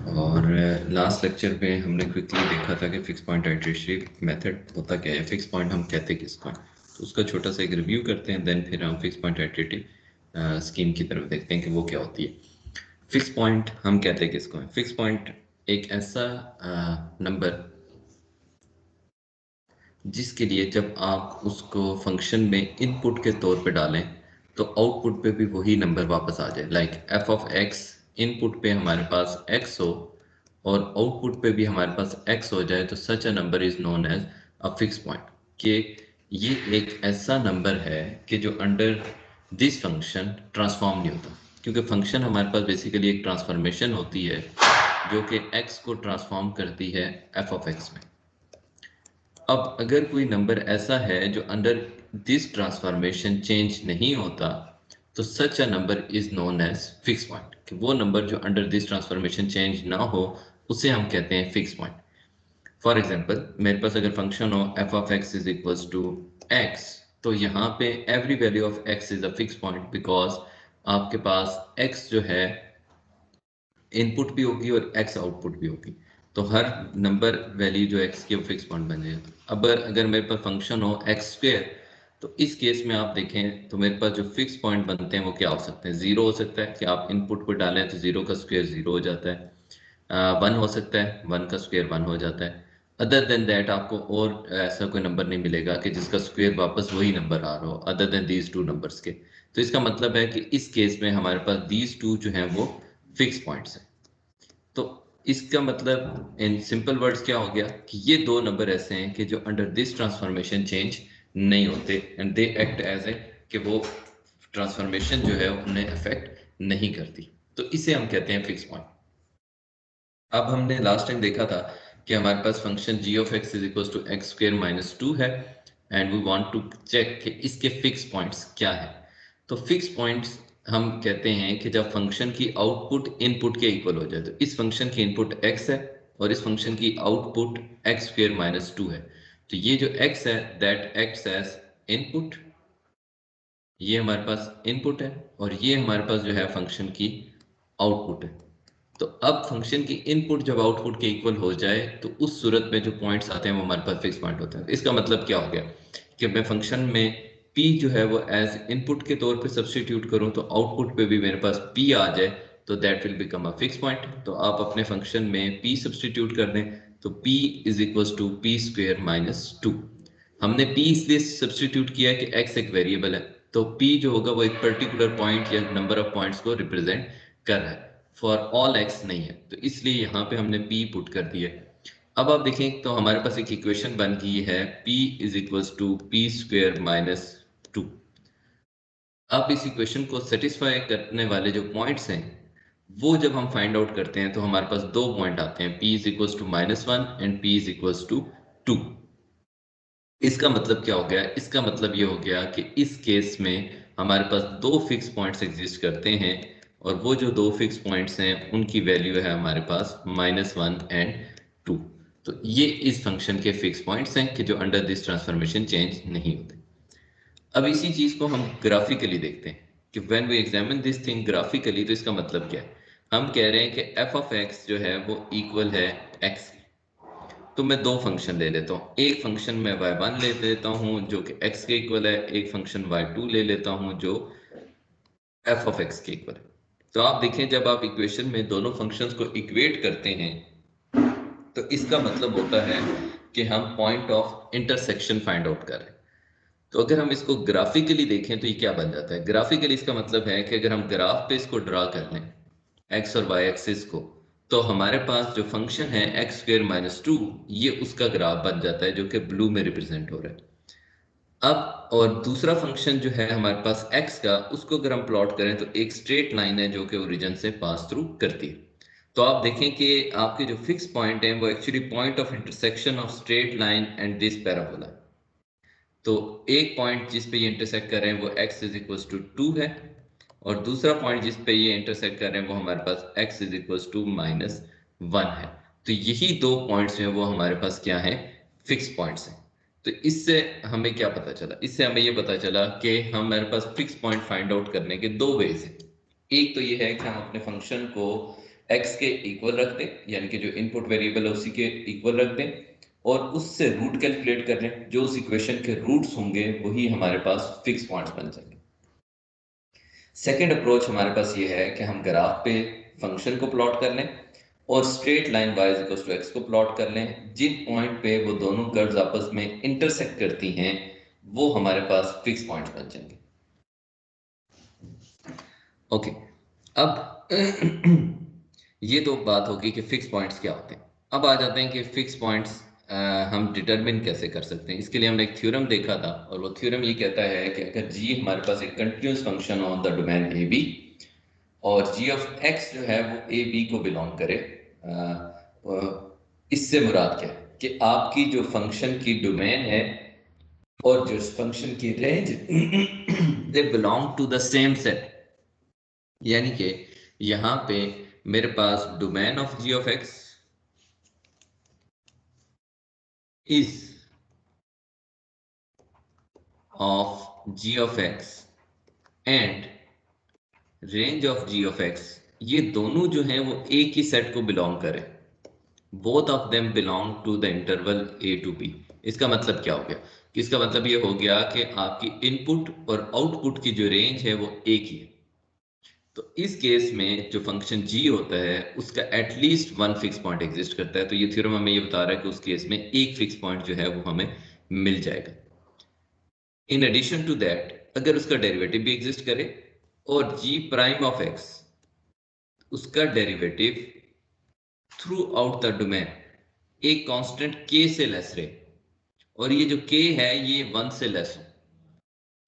और last lecture में हमने क्विकली देखा था कि फिक्स पॉइंट आइट्रेटरी मेथड होता क्या है, फिक्स पॉइंट हम कहते किसको हैं। तो उसका छोटा सा एक रिव्यू करते हैं, देन फिर हम फिक्स पॉइंट आइट्रेटिव स्कीम की तरफ देखते हैं कि वो क्या होती है। फिक्स पॉइंट हम कहते हैं किसको हैं। फिक्स पॉइंट एक ऐसा नंबर जिसके लिए जब आप उसको फंक्शन में इनपुट के तौर पे डालें तो आउटपुट पे भी वही नंबर वापस आ जाए। Like F of x, input पे हमारे पास एक्स हो और आउटपुट पे भी हमारे पास एक्स हो जाए, तो such a number is known as a fix point. कि ये एक ऐसा नंबर है कि जो अंडर दिस फंक्शन ट्रांसफॉर्म नहीं होता, क्योंकि फंक्शन हमारे पास बेसिकली एक ट्रांसफॉर्मेशन होती है जो कि एक्स को ट्रांसफॉर्म करती है एफ ऑफ एक्स में। अब अगर कोई नंबर ऐसा है जो अंडर दिस ट्रांसफॉर्मेशन चेंज नहीं होता, तो such a number is known as fix point. कि वो नंबर जो अंडर दिस ट्रांसफॉर्मेशन चेंज ना हो उसे हम कहते हैं फिक्स पॉइंट। फॉर एग्जाम्पल, मेरे पास अगर फंक्शन हो f of x is equals to x, तो यहाँ पे every value of x is a fix point, because आपके पास एक्स जो है इनपुट भी होगी और एक्स आउटपुट भी होगी, तो हर नंबर वैल्यू जो एक्स की वो फिक्स पॉइंट बन जाएगा। अब अगर मेरे पास फंक्शन हो एक्स स्क्वेयर, तो इस केस में आप देखें तो मेरे पास जो फिक्स पॉइंट बनते हैं वो क्या हो सकते हैं। जीरो हो सकता है कि आप इनपुट पर डालें तो जीरो का स्क्वेयर जीरो हो जाता है। वन हो सकता है, वन का स्क्वेयर वन हो जाता है। अदर देन दैट आपको और ऐसा कोई नंबर नहीं मिलेगा कि जिसका स्क्वेयर वापस वही नंबर आ रहा हो other than these two numbers के। तो इसका मतलब है कि इस केस में हमारे पास दीज टू जो हैं वो फिक्स पॉइंट्स हैं। तो इसका मतलब इन सिंपल वर्ड्स क्या हो गया कि ये दो नंबर ऐसे हैं कि जो अंडर दिस ट्रांसफॉर्मेशन चेंज नहीं होते and they act as a, कि वो ट्रांसफॉर्मेशन जो है उन्हें अफेक्ट नहीं करती। तो इसे हम कहते हैं फिक्स पॉइंट। अब हमने लास्ट टाइम देखा था कि हमारे पास function g of x is equal to x square minus two है and we want to check कि इसके फिक्स पॉइंट्स क्या है। तो फिक्स पॉइंट्स हम कहते हैं कि जब फंक्शन की आउटपुट इनपुट के इक्वल हो जाए। तो इस फंक्शन की इनपुट x है और इस फंक्शन की output x square minus two है। तो ये जो x है दैट एक्ट्स एज इनपुट, ये हमारे पास इनपुट है, और ये हमारे पास जो है फंक्शन की आउटपुट है। तो अब फंक्शन की इनपुट जब आउटपुट के इक्वल हो जाए तो उस सूरत में जो पॉइंट्स आते हैं वो हमारे पास फिक्स पॉइंट होता है। इसका मतलब क्या हो गया कि मैं फंक्शन में p जो है वो एज इनपुट के तौर पे सब्सटीट्यूट करूं तो आउटपुट पे भी मेरे पास p आ जाए, तो that will become a fix point. तो आप अपने फंक्शन में p सब्सटीट्यूट कर दें तो p is equal to p square minus two. हमने p इसलिए सब्सटीट्यूट किया है कि x एक वेरिएबल है, तो p जो होगा वो एक पर्टिकुलर पॉइंट या नंबर ऑफ पॉइंट्स को रिप्रेजेंट कर रहा है, फॉर ऑल x नहीं है, तो इसलिए यहाँ पे हमने p पुट कर दिया है। अब आप देखें तो हमारे पास एक इक्वेशन बन गई है p is equal to p square minus two. अब इस इक्वेशन को सेटिस्फाई करने वाले जो पॉइंट्स हैं वो जब हम फाइंड आउट करते हैं तो हमारे पास दो पॉइंट आते हैं, p is equal to minus one and p is equal to two. इसका मतलब क्या हो गया, इसका मतलब ये हो गया कि इस केस में हमारे पास दो फिक्स पॉइंट्स एग्जिस्ट करते हैं, और वो जो दो फिक्स पॉइंट्स हैं उनकी वैल्यू है हमारे पास माइनस वन एंड टू। तो ये इस फंक्शन के फिक्स पॉइंट्स हैं कि जो अंडर दिस ट्रांसफॉर्मेशन चेंज नहीं होते। अब इसी चीज को हम ग्राफिकली देखते हैं कि when we examine this thing graphically, तो इसका मतलब क्या है। हम कह रहे हैं कि एफ ऑफ एक्स जो है वो इक्वल है एक्स। तो मैं दो फंक्शन ले लेता हूँ, एक फंक्शन मैं y1 ले लेता हूँ जो कि x के इक्वल है, एक फंक्शन y2 ले लेता हूँ जो f ऑफ x के इक्वल है। तो आप देखें जब आप इक्वेशन में दोनों फंक्शंस को इक्वेट करते हैं तो इसका मतलब होता है कि हम point of intersection find out कर रहे हैं। तो अगर हम इसको ग्राफिकली देखें तो ये क्या बन जाता है। ग्राफिकली इसका मतलब है कि अगर हम ग्राफ पे इसको ड्रा कर लें एक्स और वाई एक्सिस को, तो हमारे पास जो फंक्शन है एक्स स्क्वेयर माइनस टू, ये उसका ग्राफ बन जाता है जो कि ब्लू में रिप्रेजेंट हो रहा है। अब और दूसरा फंक्शन जो है हमारे पास एक्स का, उसको अगर हम प्लॉट करें तो एक स्ट्रेट लाइन है जो कि ओरिजिन से पास थ्रू करती है। तो आप देखें कि आपके जो फिक्स पॉइंट है वो actually point of intersection of straight line and this parabola. तो एक पॉइंट जिस पे ये इंटरसेक्ट कर रहे हैं वो x is equal to two है, और दूसरा पॉइंट जिस पे ये इंटरसेक्ट कर रहे हैं वो हमारे पास x is equal to minus one है। तो यही दो पॉइंट्स हैं वो हमारे पास क्या है, फिक्स पॉइंट्स हैं। तो इससे हमें क्या पता चला, इससे हमें ये पता चला कि हमारे पास फिक्स पॉइंट फाइंड आउट करने के दो वेज हैं। एक तो ये है कि हम अपने फंक्शन को x के इक्वल रख दें, यानी कि जो इनपुट वेरिएबल है उसी के इक्वल रख दें, और उससे रूट कैलकुलेट कर लें। जो उस इक्वेशन के रूट्स होंगे वही हमारे पास फिक्स पॉइंट्स बन जाएंगे। सेकेंड अप्रोच हमारे पास ये है कि हम ग्राफ पे फंक्शन को प्लॉट कर लें और straight line y equals to x को प्लॉट कर लें। जिन पॉइंट पे वो दोनों कर्व्स आपस में इंटरसेक्ट करती हैं वो हमारे पास फिक्स पॉइंट्स बन जाएंगे। ओके, अब ये तो बात होगी कि फिक्स पॉइंट्स क्या होते हैं। अब आ जाते हैं कि फिक्स पॉइंट्स हम डिटरमिन कैसे कर सकते हैं। इसके लिए हमने एक थ्योरम देखा था, और वो थ्योरम ये कहता है कि अगर g हमारे पास एक continuous function on the domain a b, और g ऑफ x जो है वो ए बी को बिलोंग करे, इससे मुराद क्या है कि आपकी जो फंक्शन की डोमेन है और जो फंक्शन की range they belong to the same set. यानी कि यहां पे मेरे पास domain of g of x is of g of x and range of g of x, ये दोनों जो हैं वो एक ही सेट को बिलोंग करें। Both of them belong to the interval a to b। इसका मतलब क्या हो गया? इसका मतलब ये हो गया कि आपकी इनपुट और आउटपुट की जो रेंज है वो एक ही है। तो इस केस में जो फंक्शन g होता है उसका at least one fix point exist करता है। तो ये थ्योरम हमें ये बता रहा है कि उस केस में एक फिक्स पॉइंट जो है वो हमें मिल जाएगा। इन एडिशन टू दैट, अगर उसका डेरिवेटिव भी एग्जिस्ट करे और g प्राइम ऑफ x उसका derivative through out the domain एक कांस्टेंट k से लेस रहे, और ये जो k है ये 1 से लेस हो,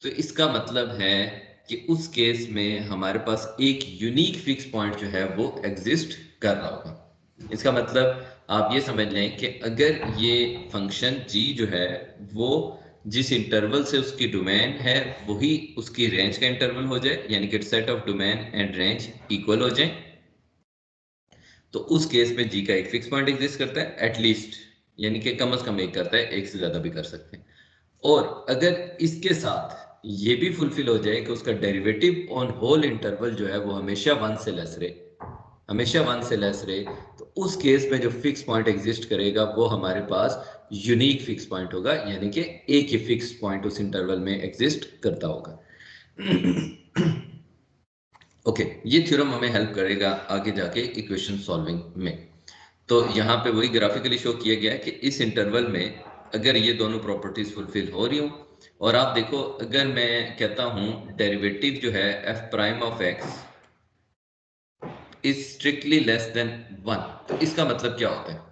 तो इसका मतलब है कि उस केस में हमारे पास एक यूनिक फिक्स पॉइंट जो है वो एग्जिस्ट कर रहा होगा। इसका मतलब आप ये समझ लें कि अगर ये फंक्शन g जो है वो जिस इंटरवल से उसकी डोमेन है वही उसकी रेंज का इंटरवल हो जाए, यानी कि set of domain and range equal हो जाए, तो उस केस में g का एक फिक्स पॉइंट एग्जिस्ट करता है एटलीस्ट, यानी कि कम से कम एक करता है, एक से ज्यादा भी कर सकते हैं। और अगर इसके साथ ये भी फुलफिल हो जाए कि उसका डेरिवेटिव ऑन होल इंटरवल जो है वो हमेशा 1 से लेस रहे, हमेशा 1 से लेस रहे, तो उस केस में जो फिक्स पॉइंट एग्जिस्ट करेगा वो हमारे पास यूनिक फिक्स पॉइंट होगा, यानी कि एक ही फिक्स पॉइंट उस इंटरवल में एग्जिस्ट करता होगा। ओके, ये थ्योरम हमें हेल्प करेगा आगे जाके इक्वेशन सॉल्विंग में। तो यहाँ पे वही ग्राफिकली शो किया गया है कि इस इंटरवल में अगर ये दोनों प्रॉपर्टीज फुलफिल हो रही हो, और आप देखो अगर मैं कहता हूं डेरिवेटिव जो है f prime of x is strictly less than 1, तो इसका मतलब क्या होता है?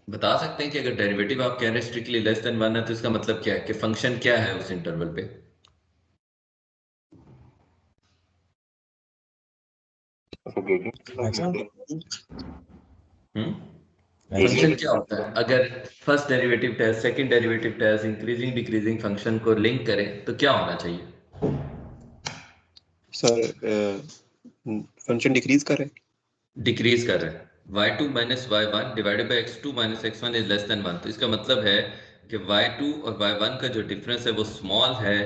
बता सकते हैं कि अगर डेरिवेटिव आप कह रहे हैं स्ट्रिक्टली लेस देन 1 है तो इसका मतलब क्या है कि फंक्शन क्या है उस इंटरवल पे? फंक्शन क्या होता है? अगर first derivative test, second derivative test, increasing decreasing function को लिंक करें तो क्या होना चाहिए? सर फंक्शन डिक्रीज कर रहे हैं, डिक्रीज कर रहे हैं। y2 minus y1 divided by x2 minus x1 is less than 1, तो इसका मतलब है कि y2 और y1 का जो डिफरेंस है वो स्मॉल है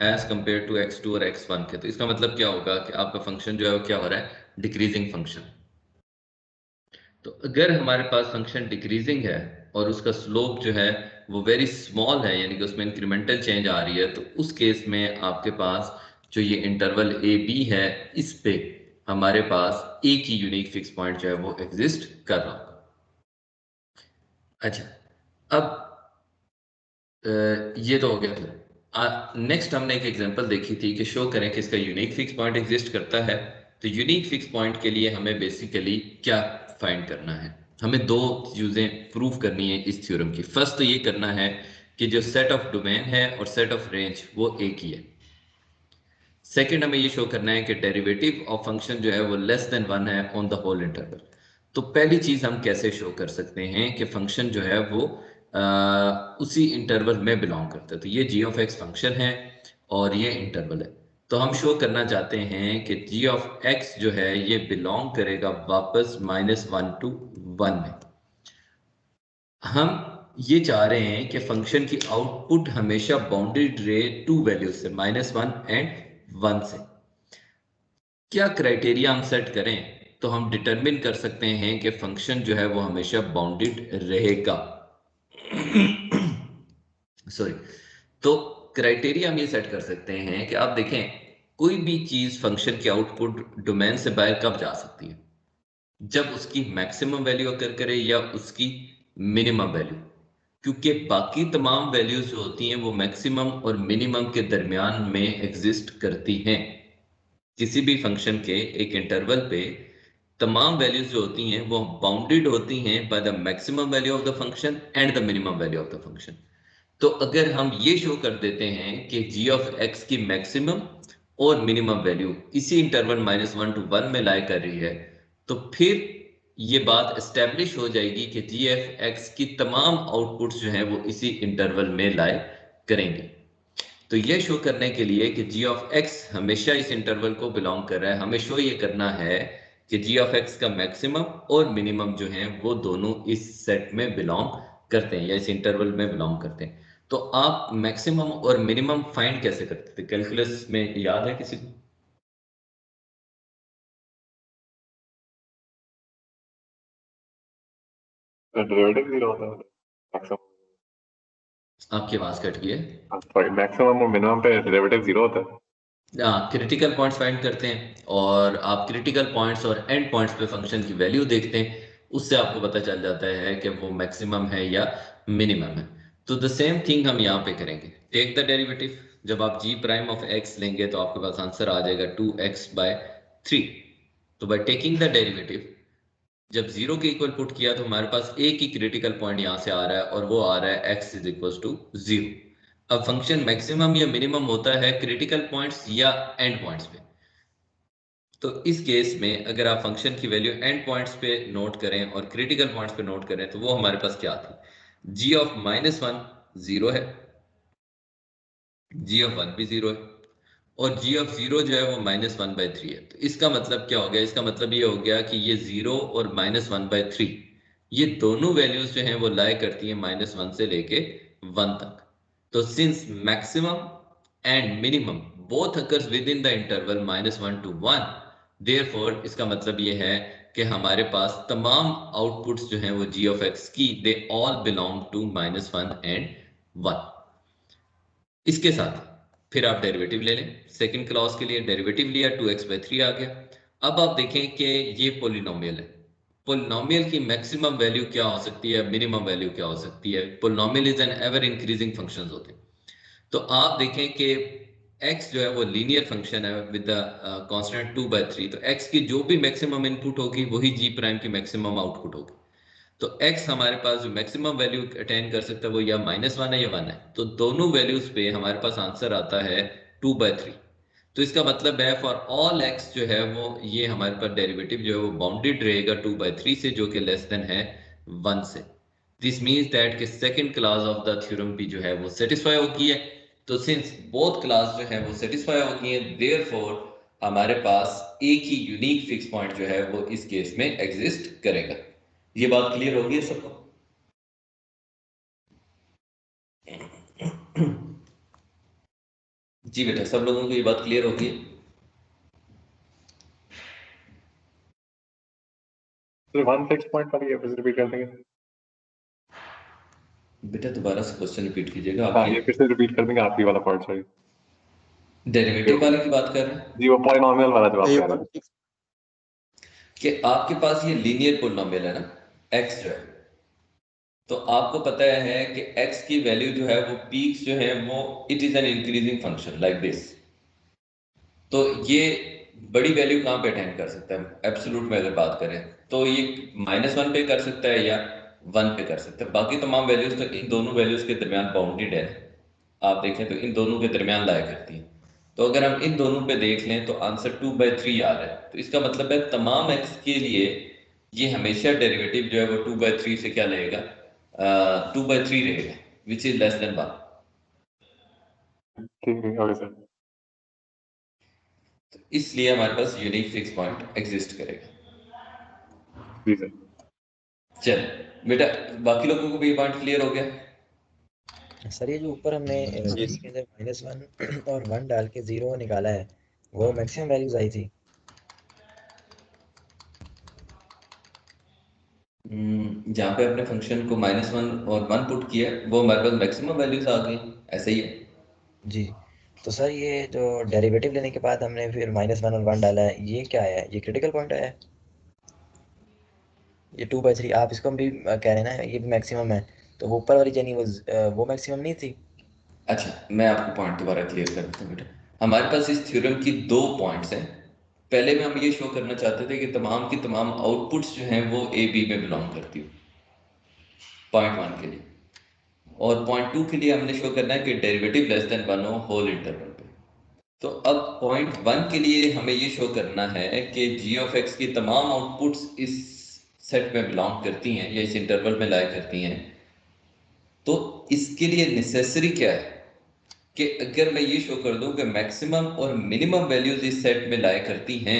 एज कंपेयर टू x2 और x1 के। तो इसका मतलब क्या होगा कि आपका फंक्शन जो है वो क्या हो रहा है? Decreasing function. तो अगर हमारे पास फंक्शन डिक्रीजिंग है और उसका स्लोप जो है वो वेरी स्मॉल है, यानी कि उसमें इंक्रीमेंटल चेंज आ रही है, तो उस केस में आपके पास जो ये इंटरवल ए बी है इस पे हमारे पास एक ही यूनिक फिक्स पॉइंट जो है वो एग्जिस्ट कर रहा होगा। अच्छा, अब ये तो हो गया फिर। नेक्स्ट हमने एक एग्जांपल देखी थी कि शो करें कि इसका यूनिक फिक्स पॉइंट एग्जिस्ट करता है। तो यूनिक फिक्स पॉइंट के लिए हमें बेसिकली क्या फाइंड करना है? हमें दो चीजें प्रूव करनी है इस थ्योरम की। फर्स्ट तो ये करना है कि जो सेट ऑफ डोमेन है और सेट ऑफ रेंज वो एक ही है। सेकंड हमें ये शो करना है कि डेरिवेटिव ऑफ फंक्शन जो है वो लेस देन 1 है ऑन द होल इंटरवल। तो पहली चीज हम कैसे शो कर सकते हैं कि फंक्शन जो है वो उसी इंटरवल में बिलोंग करता है। तो ये g ऑफ x फंक्शन है और ये इंटरवल है। तो हम शो करना चाहते हैं कि g ऑफ x जो है ये बिलोंग करेगा वापस -1 to 1 में। हम ये चाह रहे हैं कि फंक्शन की आउटपुट हमेशा बाउंडेड रहे टू वैल्यू से, -1 एंड 1 से। क्या क्राइटेरिया हम सेट करें तो हम डिटरमिन कर सकते हैं कि फंक्शन जो है वो हमेशा बाउंडेड रहेगा। सॉरी, तो क्राइटेरिया हम ये सेट कर सकते हैं कि आप देखें कोई भी चीज फंक्शन की आउटपुट डोमेन से बाहर कब जा सकती है, जब उसकी मैक्सिमम वैल्यू अकर करे या उसकी मिनिमम वैल्यू, क्योंकि बाकी तमाम वैल्यूज जो होती हैं वो मैक्सिमम और मिनिमम के दरमियान में एग्जिस्ट करती हैं। किसी भी फंक्शन के एक इंटरवल पे तमाम वैल्यूज जो होती हैं वो बाउंडेड होती हैं by the maximum value of the function and the minimum value of the function. तो अगर हम ये शो कर देते हैं कि g ऑफ x की मैक्सिमम और मिनिमम वैल्यू इसी इंटरवल -1 to 1 में लाई कर रही है, तो फिर ये बात एस्टेब्लिश हो जाएगी कि जी एफ एक्स की तमाम आउटपुट्स जो हैं वो इसी इंटरवल में लाई करेंगे। तो ये शो करने के लिए कि g ऑफ x हमेशा इस इंटरवल को बिलोंग कर रहा है, हमें शो ये करना है कि g ऑफ x का मैक्सिमम और मिनिमम जो है वो दोनों इस सेट में बिलोंग करते हैं या इस इंटरवल में बिलोंग करते हैं। तो आप मैक्सिमम और मिनिमम फाइंड कैसे करते थे कैलकुलस में, याद है किसी को? डेरिवेटिव जीरो होता है मैक्सिमम। आपकी आवाज कट गई है। सॉरी, मैक्सिमम और मिनिमम पे डेरिवेटिव जीरो होता है। क्रिटिकल पॉइंट्स फाइंड करते हैं और आप क्रिटिकल पॉइंट्स और एंड पॉइंट्स पे फंक्शन की वैल्यू देखते हैं, उससे आपको पता चल जाता है कि वो मैक्सिमम है या मिनिमम है। तो द सेम थिंग हम यहाँ पे करेंगे, टेक द डेरिवेटिव। जब आप g प्राइम ऑफ x लेंगे तो आपके पास आंसर आ जाएगा 2x/3। तो बाय टेकिंग द डेरिवेटिव जब जीरो के इक्वल पुट किया तो हमारे पास एक ही क्रिटिकल पॉइंट यहाँ से आ रहा है और वो आ रहा है x इज इक्वल टू 0। अब फंक्शन मैक्सिमम या मिनिमम होता है क्रिटिकल पॉइंट्स या एंड पॉइंट्स पे। तो इस केस में अगर आप फंक्शन की वैल्यू एंड पॉइंट्स पे नोट करें और क्रिटिकल पॉइंट्स पे नोट करें तो वो हमारे पास क्या थी, g ऑफ -1 0 है, g ऑफ 1 भी 0 है और g ऑफ 0 जो है वो -1/3 है। तो इसका मतलब क्या हो गया, इसका मतलब ये हो गया कि ये 0 और -1/3 ये दोनों वैल्यूज जो हैं वो लाई करती हैं -1 से लेके 1 तक। तो since maximum and minimum both occurs with in the interval -1 to 1, therefore इसका मतलब ये है कि हमारे पास तमाम आउटपुट्स जो हैं वो g ऑफ x की they all belong to -1 and 1। इसके साथ फिर आप डेरिवेटिव ले लें, सेकंड क्लॉज के लिए डेरिवेटिव लिया 2x/3 आ गया। अब आप देखें कि ये पोलिनोमियल है, पोलिनोमियल की मैक्सिमम वैल्यू क्या हो सकती है, मिनिमम वैल्यू क्या हो सकती है। Polynomial is an ever increasing functions होते हैं। तो आप देखें कि x जो है वो लीनियर फंक्शन है विद द कांस्टेंट 2/3, तो x की जो भी मैक्सिमम इनपुट होगी वही g प्राइम की मैक्सिमम आउटपुट होगी। तो x हमारे पास जो मैक्सिमम वैल्यू अटेन कर सकता है वो या -1 है या 1 है। तो दोनों वैल्यूज पे हमारे पास आंसर आता है 2/3। तो इसका मतलब है फॉर ऑल x जो है वो ये हमारे पास डेरिवेटिव जो है वो बाउंडेड रहेगा 2/3 से, जो कि लेस देन है 1 से। दिस मीन्स दैट कि second class of the theorem भी जो है वो सेटिस्फाई होगी है। तो सिंस बोथ क्लास जो है वो सेटिस्फाई होगी है, देयरफॉर हमारे पास एक ही यूनिक फिक्स पॉइंट जो है वो इस केस में एग्जिस्ट करेगा। ये बात क्लियर होगी सबको? जी बेटा, सब लोगों को ये बात क्लियर होगी? वन फिक्स पॉइंट वाली है, फिर रिपीट कर देंगे। बेटा दोबारा से क्वेश्चन रिपीट कीजिएगा। हाँ, ये फिर से रिपीट कर देंगे आखिरी वाला पॉइंट। सॉरी, डेरिवेटिव वाले की बात कर रहे हैं जी वो पॉलिनोमियल वाला जवाब कह रहा था कि आपके पास ये लीनियर पोलिनोमियल है ना, x जो है, तो आपको पता है कि x की वैल्यू जो है वो पीक्स जो है वो it is an increasing function like this. तो ये बड़ी वैल्यू कहाँ पे अटेंड कर सकता है, एब्सोल्यूट में अगर बात करें तो ये -1 पे कर सकता है या 1 पे कर सकता है। बाकी तमाम वैल्यूज तो इन दोनों वैल्यूज के दरमियान बाउंडेड है। आप देखें तो इन दोनों के दरमियान लाया करती है। तो अगर हम इन दोनों पे देख लें तो आंसर 2/3 आ रहा है। तो इसका मतलब है तमाम x के लिए ये हमेशा डेरिवेटिव जो है वो 2/3 से क्या लेगा, 2/3 रहेगा, विच इज लेस देन 1। ठीक है, ओके सर। तो इसलिए हमारे पास यूनिक फिक्स पॉइंट एग्जिस्ट करेगा। जी सर। चल बेटा, बाकी लोगों को भी ये पॉइंट क्लियर हो गया? सर ये जो ऊपर हमने जी जी के अंदर -1 और 1 डाल के 0 निकाला है, वो मैक्सिमम वैल्यूज आई थी। जहाँ पे अपने फंक्शन को -1 और 1 पुट किया वो हमारे पास मैक्सिमम वैल्यूज आ गई, ऐसा ही है। जी, तो सर ये जो डेरिवेटिव लेने के बाद हमने फिर -1 और 1 डाला है, ये क्या है? ये क्रिटिकल पॉइंट आया है? ये 2/3 आप इसको भी कह रहे हैं ना, ये भी मैक्सिमम है, तो वो ऊपर वाली यानी वो मैक्सिमम नहीं थी? अच्छा, मैं आपको पॉइंट दोबारा क्लियर कर देता हूँ बेटा। हमारे पास इस थ्योरम की 2 पॉइंट्स हैं। पहले में हम ये शो करना चाहते थे कि तमाम की तमाम आउटपुट्स जो हैं वो ए बी में बिलोंग करती हो, पॉइंट 1 के लिए। और पॉइंट 2 के लिए हमने शो करना है कि डेरिवेटिव लेस देन 1 हो होल इंटरवल पे। तो अब पॉइंट 1 के लिए हमें ये शो करना है कि जी ऑफ एक्स की तमाम आउटपुट्स इस सेट में बिलोंग करती हैं या इस इंटरवल में लाई करती हैं। तो इसके लिए नेसेसरी क्या है कि अगर मैं ये शो कर दूं कि मैक्सिमम और मिनिमम वैल्यूज इस सेट में लाई करती हैं,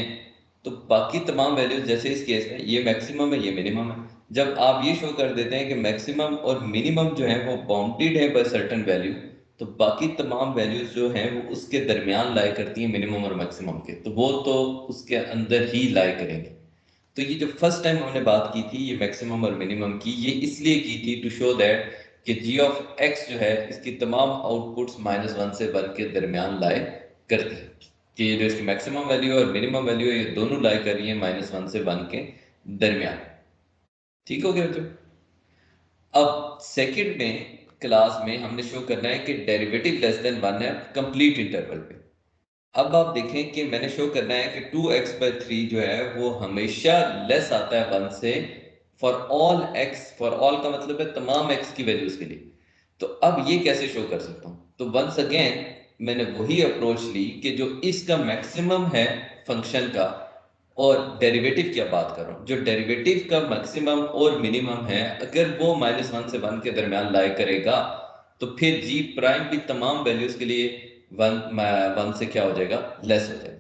तो बाकी तमाम वैल्यूज, जैसे इस केस में ये मैक्सिमम है ये मिनिमम है, जब आप ये शो कर देते हैं कि मैक्सिमम और मिनिमम जो है वो बाउंडेड है बाय सर्टेन वैल्यू, तो बाकी तमाम वैल्यूज जो हैं वो उसके दरमियान लाई करती हैं मिनिमम और मैक्सिमम के, तो वो तो उसके अंदर ही लाई करेंगे। तो ये जो फर्स्ट टाइम हमने बात की थी ये मैक्सिमम और मिनिमम की, ये इसलिए की थी टू शो दैट कि जी ऑफ एक्स जो है इसकी तमाम आउटपुट्स -1 से 1 के दरमियान लाई करती है, कि ये जो इसकी मैक्सिमम वैल्यू है और मिनिमम वैल्यू है ये दोनों लाई कर रही है -1 से 1 के दरमियान। ठीक हो गया बच्चों? अब सेकंड में क्लास में हमने शो करना है कि डेरिवेटिव लेस देन 1 है कंप्लीट इंटरवल पे। अब आप देखें कि मैंने शो करना है कि 2x/3 जो है वो हमेशा लेस आता है 1 से for all x। For all का मतलब है तमाम x की वैल्यूज के लिए। तो अब ये कैसे शो कर सकता हूं? तो वंस अगेन मैंने वही अप्रोच ली कि जो इसका मैक्सिमम है फंक्शन का, और डेरिवेटिव की बात कर रहा हूं, जो डेरिवेटिव का मैक्सिमम और मिनिमम है अगर वो -1 से 1 के दरमियान लाई करेगा, तो फिर जी प्राइम भी तमाम वैल्यूज के लिए 1 से क्या हो जाएगा, लेस हो जाएगा।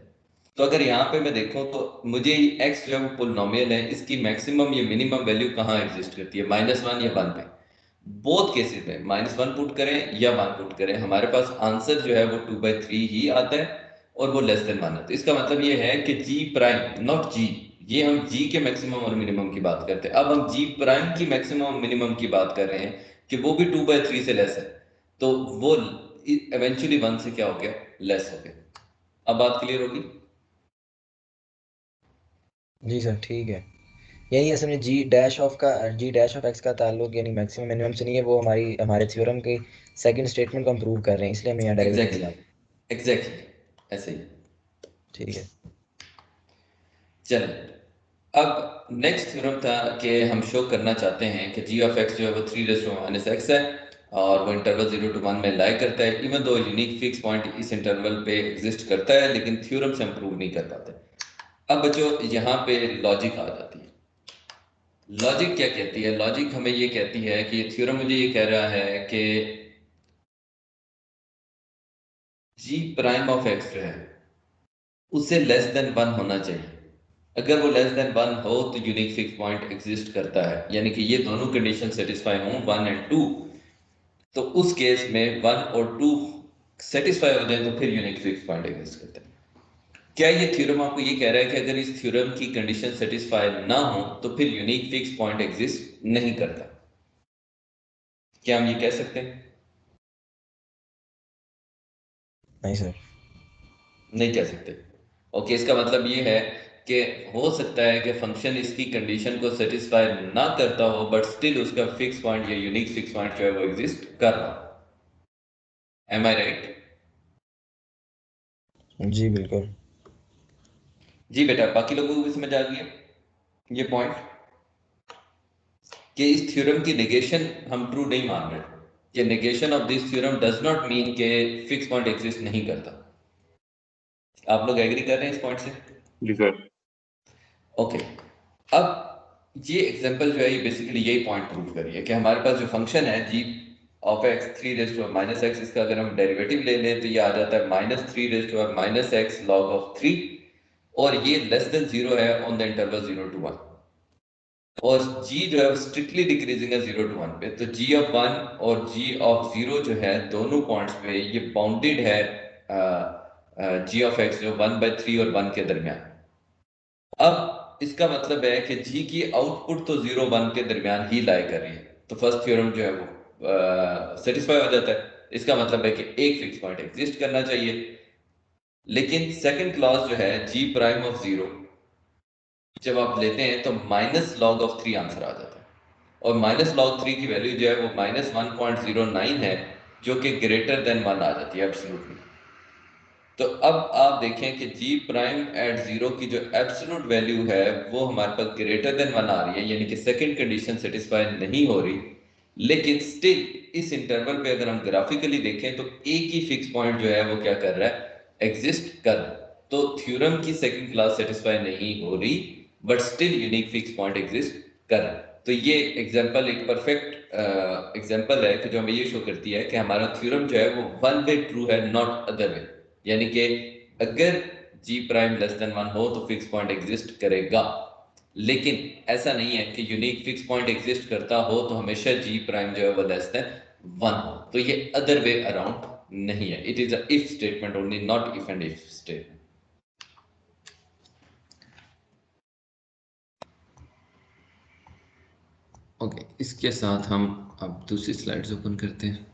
तो अगर यहाँ पे मैं देखूं तो मुझे x जो है वो पोलिनोमियल है, इसकी मैक्सिमम या मिनिमम वैल्यू कहाँ एग्जिस्ट करती है, -1 या 1 पे? बोथ केसेस में -1 पुट करें या 1 पुट करें हमारे पास आंसर जो है वो 2/3 ही आता है और वो लेस देन 1 है। तो इसका मतलब ये है कि जी प्राइम नॉट जी, ये हम जी के मैक्सिमम और मिनिमम की बात करते हैं, अब हम जी प्राइम की मैक्सिमम और मिनिमम की बात कर रहे हैं कि वो भी 2/3 से लेस है, तो वो इवेंचुअली 1 से क्या हो गया, लेस हो गया। अब बात क्लियर होगी? जी सर, ठीक है। यही असल में जी डैश ऑफ एक्स का ताल्लुक यानी मैक्सिमम मिनिमम से नहीं है, वो हमारे थ्योरम के सेकंड स्टेटमेंट को हम प्रूव कर रहे हैं, इसलिए हमें यहाँ डेरिवेटिव एग्जैक्टली, मिला। एग्जैक्टली ऐसे ही। ठीक है। चलिए, अब नेक्स्ट थ्योरम था कि हम शो करना चाहते हैं कि जी ऑफ एक्स जो है वो 3⁻⁻x है और वो इंटरवल 0 to 1 में लाई करता है, even though unique fix point इस इंटरवल पे एग्जिस्ट करता है, लेकिन थ्योरम से हम प्रूव नहीं कर पाते। अब बच्चों यहाँ पे लॉजिक आ जाती है। लॉजिक क्या कहती है? लॉजिक हमें ये कहती है कि थ्योरम मुझे ये कह रहा है कि जी प्राइम ऑफ एक्स जो है उसे लेस देन 1 होना चाहिए। अगर वो लेस देन 1 हो तो यूनिक फिक्स पॉइंट एग्जिस्ट करता है, यानी कि ये दोनों कंडीशन सेटिस्फाई हों 1 और 2, तो उस केस में 1 और 2 सेटिस्फाई हो जाए तो फिर यूनिक फिक्स पॉइंट एग्जिस्ट करता है। क्या ये थ्योरम आपको ये कह रहा है कि अगर इस थ्योरम की कंडीशन सेटिस्फाई ना हो तो फिर यूनिक फिक्स पॉइंट एग्जिस्ट नहीं करता? क्या हम ये कह सकते हैं? नहीं सर। नहीं कह सकते। ओके, इसका मतलब ये है कि हो सकता है कि फंक्शन इसकी कंडीशन को सेटिस्फाई ना करता हो बट स्टिल उसका फिक्स पॉइंट या यूनिक फिक्स पॉइंट जो है वो एग्जिस्ट कर रहा हो। एम आई राइट? जी बिल्कुल। जी बेटा, बाकी लोगों को भी समझ आ गया ये पॉइंट कि इस थ्योरम की नेगेशन हम ट्रू नहीं मान रहे, कि negation of this theorem does not mean कि फिक्स पॉइंट एग्जिस्ट नहीं करता। आप लोग एग्री कर रहे हैं इस पॉइंट से? जी सर। ओके, अब ये एग्जांपल जो है ये बेसिकली यही पॉइंट प्रूव कर रही है कि हमारे पास जो फंक्शन है जी ऑफ एक्स 3⁻⁻x, इसका अगर हम डेरिवेटिव ले लें तो ये आ जाता है -3⁻⁻x log of 3, और ये लेस देन 0 है ऑन द इंटरवल 0 to 1। और g जो है वो स्ट्रिक्टली डिक्रीजिंग है 0 to 1 पे, तो g ऑफ 1 और g ऑफ 0 जो है दोनों पॉइंट्स पे ये बाउंडेड है g ऑफ x जो 1/3 और 1 के दरमियान। अब इसका मतलब है कि g की आउटपुट तो 0 1 के दरमियान ही लाई कर रही है, तो फर्स्ट थ्योरम जो है वो सेटिस्फाई हो जाता है। इसका मतलब है कि एक फिक्स पॉइंट एग्जिस्ट करना चाहिए। लेकिन सेकंड क्लॉज जो है g प्राइम ऑफ 0 जब आप लेते हैं तो -log(3) आंसर आ जाता है, और -log(3) की वैल्यू जो है वो -1.09 है, जो कि ग्रेटर देन 1 आ जाती है एब्सोल्युटली। तो अब आप देखें कि g प्राइम एट 0 की जो एब्सोल्यूट वैल्यू है वो हमारे पास ग्रेटर देन 1 आ रही है, यानी कि सेकंड कंडीशन सेटिस्फाई नहीं हो रही। लेकिन स्टिल इस इंटरवल पे अगर हम ग्राफिकली देखें तो एक ही फिक्स पॉइंट जो है वो क्या कर रहा है, एग्जिस्ट कर रहा है। तो थ्योरम की सेकंड क्लास सेटिस्फाई नहीं हो रही, but still unique fix point exist कर रहा है। तो ये एग्जांपल एक परफेक्ट एग्जांपल है कि जो हमें ये शो करती है कि हमारा थ्योरम जो है वो वन वे ट्रू है, नॉट अदर वे। यानी कि अगर g प्राइम लेस देन 1 हो तो फिक्स पॉइंट एग्जिस्ट करेगा, लेकिन ऐसा नहीं है कि यूनिक फिक्स पॉइंट एग्जिस्ट करता हो तो हमेशा g प्राइम जो है वो लेस देन 1 हो। तो ये अदर वे अराउंड नहीं है, it is a if statement only, not if and if statement. Okay, इसके साथ हम अब दूसरी स्लाइड्स ओपन करते हैं।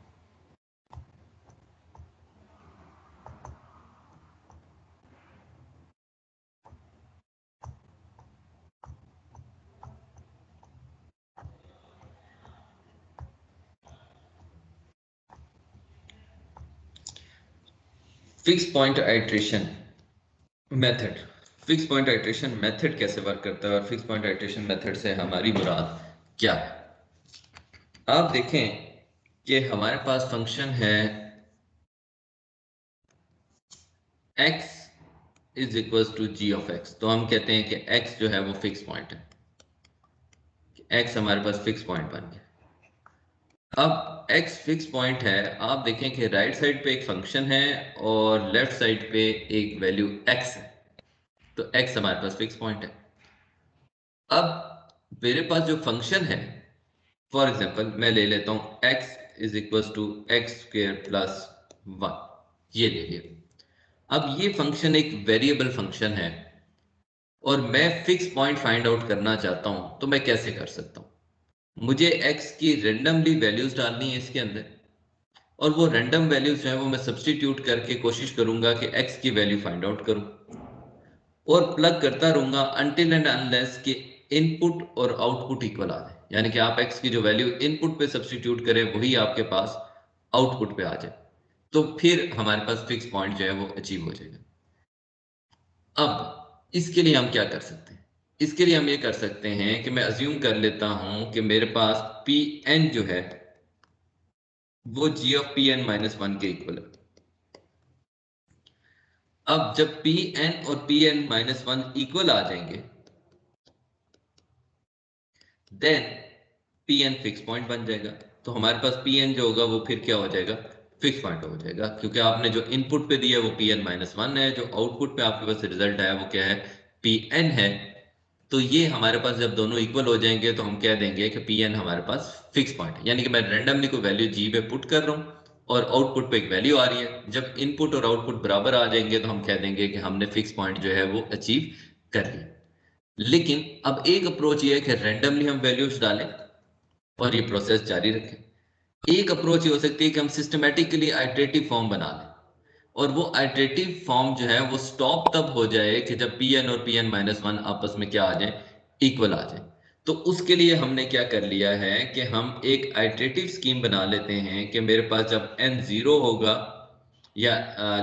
Fix point iteration method. Fix point iteration method कैसे वर्क करता है और फिक्स पॉइंट आइट्रेशन मेथड से हमारी मुराद क्या है। आप देखें कि हमारे पास फंक्शन है x is equal to g of x, तो हम कहते हैं कि x जो है वो फिक्स पॉइंट है, x हमारे पास फिक्स पॉइंट बन गया। अब x फिक्स पॉइंट है, आप देखें कि राइट साइड पे एक फंक्शन है और लेफ्ट साइड पे एक वैल्यू x है, तो x हमारे पास फिक्स पॉइंट है। अब मेरे पास जो फंक्शन है, फॉर एग्जाम्पल मैं ले लेता हूं x is equal to x square plus 1, ये ले लिया। अब ये फंक्शन एक वेरिएबल फंक्शन है और मैं फिक्स पॉइंट फाइंड आउट करना चाहता हूं, तो मैं कैसे कर सकता हूं। मुझे x की रेंडमली वैल्यूज डालनी है इसके अंदर, और वो रैंडम वैल्यूज जो है वो मैं सब्सटीट्यूट करके कोशिश करूंगा कि x की वैल्यू फाइंड आउट करूं, और प्लग करता रहूंगा अनटिल एंड अनलेस कि इनपुट और आउटपुट इक्वल आ जाए। यानी कि आप x की जो वैल्यू इनपुट पे सब्सटीट्यूट करें वही आपके पास आउटपुट पे आ जाए, तो फिर हमारे पास फिक्स पॉइंट जो है वो अचीव हो जाएगा। अब इसके लिए हम क्या कर सकते हैं, इसके लिए हम ये कर सकते हैं कि मैं अज्यूम कर लेता हूं कि मेरे पास Pn जो है वो g ऑफ Pn माइनस 1 के इक्वल है। अब जब Pn और Pn माइनस 1 इक्वल आ जाएंगे देन Pn फिक्स पॉइंट बन जाएगा। तो हमारे पास Pn जो होगा वो फिर क्या हो जाएगा, फिक्स पॉइंट हो जाएगा, क्योंकि आपने जो इनपुट पे दिया है वो Pn माइनस 1 है, जो आउटपुट पे आपके पास रिजल्ट आया वो क्या है, Pn है। तो ये हमारे पास जब दोनों इक्वल हो जाएंगे तो हम कह देंगे कि Pn हमारे पास फिक्स पॉइंट है। यानी कि मैं रैंडमली कोई वैल्यू g पे पुट कर रहा हूँ और आउटपुट पे एक वैल्यू आ रही है, जब इनपुट और आउटपुट बराबर आ जाएंगे तो हम कह देंगे कि हमने फिक्स पॉइंट जो है वो अचीव कर लिया। लेकिन अब एक अप्रोच ये है कि रैंडमली हम वैल्यूज डालें और ये प्रोसेस जारी रखें। एक अप्रोच ये हो सकती है कि हम सिस्टमेटिकली आइटरेटिव फॉर्म बना लें, और वो आइटरेटिव फॉर्म जो है वो स्टॉप तब हो जाए कि जब Pn और Pn माइनस 1 आपस में क्या आ जाए, इक्वल आ जाए। तो उसके लिए हमने क्या कर लिया है कि हम एक आइटरेटिव स्कीम बना लेते हैं कि मेरे पास जब n 0 होगा, या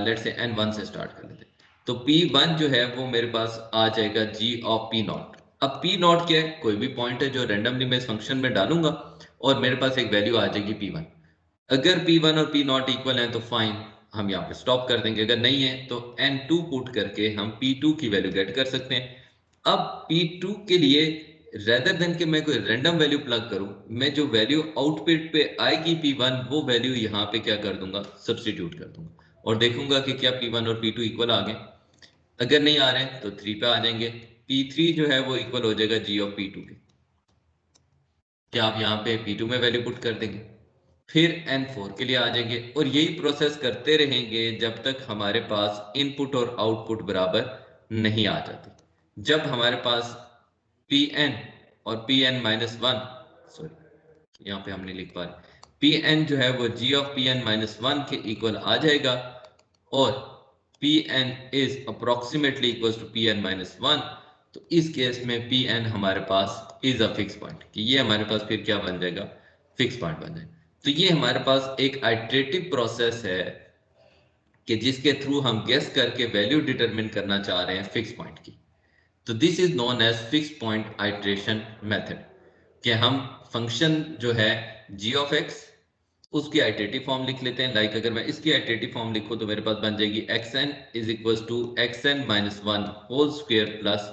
लेट्स से n 1 से स्टार्ट कर लेते हैं, तो P1 जो है वो मेरे पास आ जाएगा g ऑफ P नॉट। अब P नॉट क्या है, कोई भी पॉइंट है जो रैंडमली मैं इस फंक्शन में डालूंगा और मेरे पास एक वैल्यू आ जाएगी P1। अगर P1 और P नॉट इक्वल हैं तो फाइन, हम यहाँ पे स्टॉप कर देंगे। अगर नहीं है तो N2 पुट करके हम P2 की वैल्यू गेट कर सकते हैं। अब P2 के लिए रेदर देन कि मैं कोई रैंडम वैल्यू प्लग करूं, मैं जो वैल्यू आउटपुट पे आएगी P1 वो वैल्यू यहाँ पे क्या कर दूंगा, सब्सटीट्यूट कर दूंगा, और देखूंगा कि क्या P1 और P2 इक्वल आ गए। अगर नहीं आ रहे तो 3 पे आ जाएंगे, P3 जो है वो इक्वल हो जाएगा g ऑफ P2 के। कि आप यहाँ पे P2 में वैल्यू पुट कर देंगे, फिर N4 के लिए आ जाएंगे और यही प्रोसेस करते रहेंगे जब तक हमारे पास इनपुट और आउटपुट बराबर नहीं आ जाती। जब हमारे पास Pn और Pn-1, सॉरी यहाँ पे हमने लिख पा रहे, Pn जो है वो g ऑफ Pn-1 के इक्वल आ जाएगा और Pn is approximately equal to Pn-1, तो इस केस में Pn हमारे पास इज अ फिक्स पॉइंट, कि ये हमारे पास फिर क्या बन जाएगा, फिक्स पॉइंट बन जाएगा। तो ये हमारे पास एक आइटरेटिव प्रोसेस है कि जिसके थ्रू हम गेस करके वैल्यू डिटरमिन करना चाह रहे हैं फिक्स पॉइंट की। तो this is known as fix point iteration method, कि हम फंक्शन जो है g ऑफ x उसकी आइटरेटिव फॉर्म लिख लेते हैं। लाइक अगर मैं इसकी आइटरेटिव फॉर्म लिखूं तो मेरे पास बन जाएगी xn is equal to xn-1 whole square plus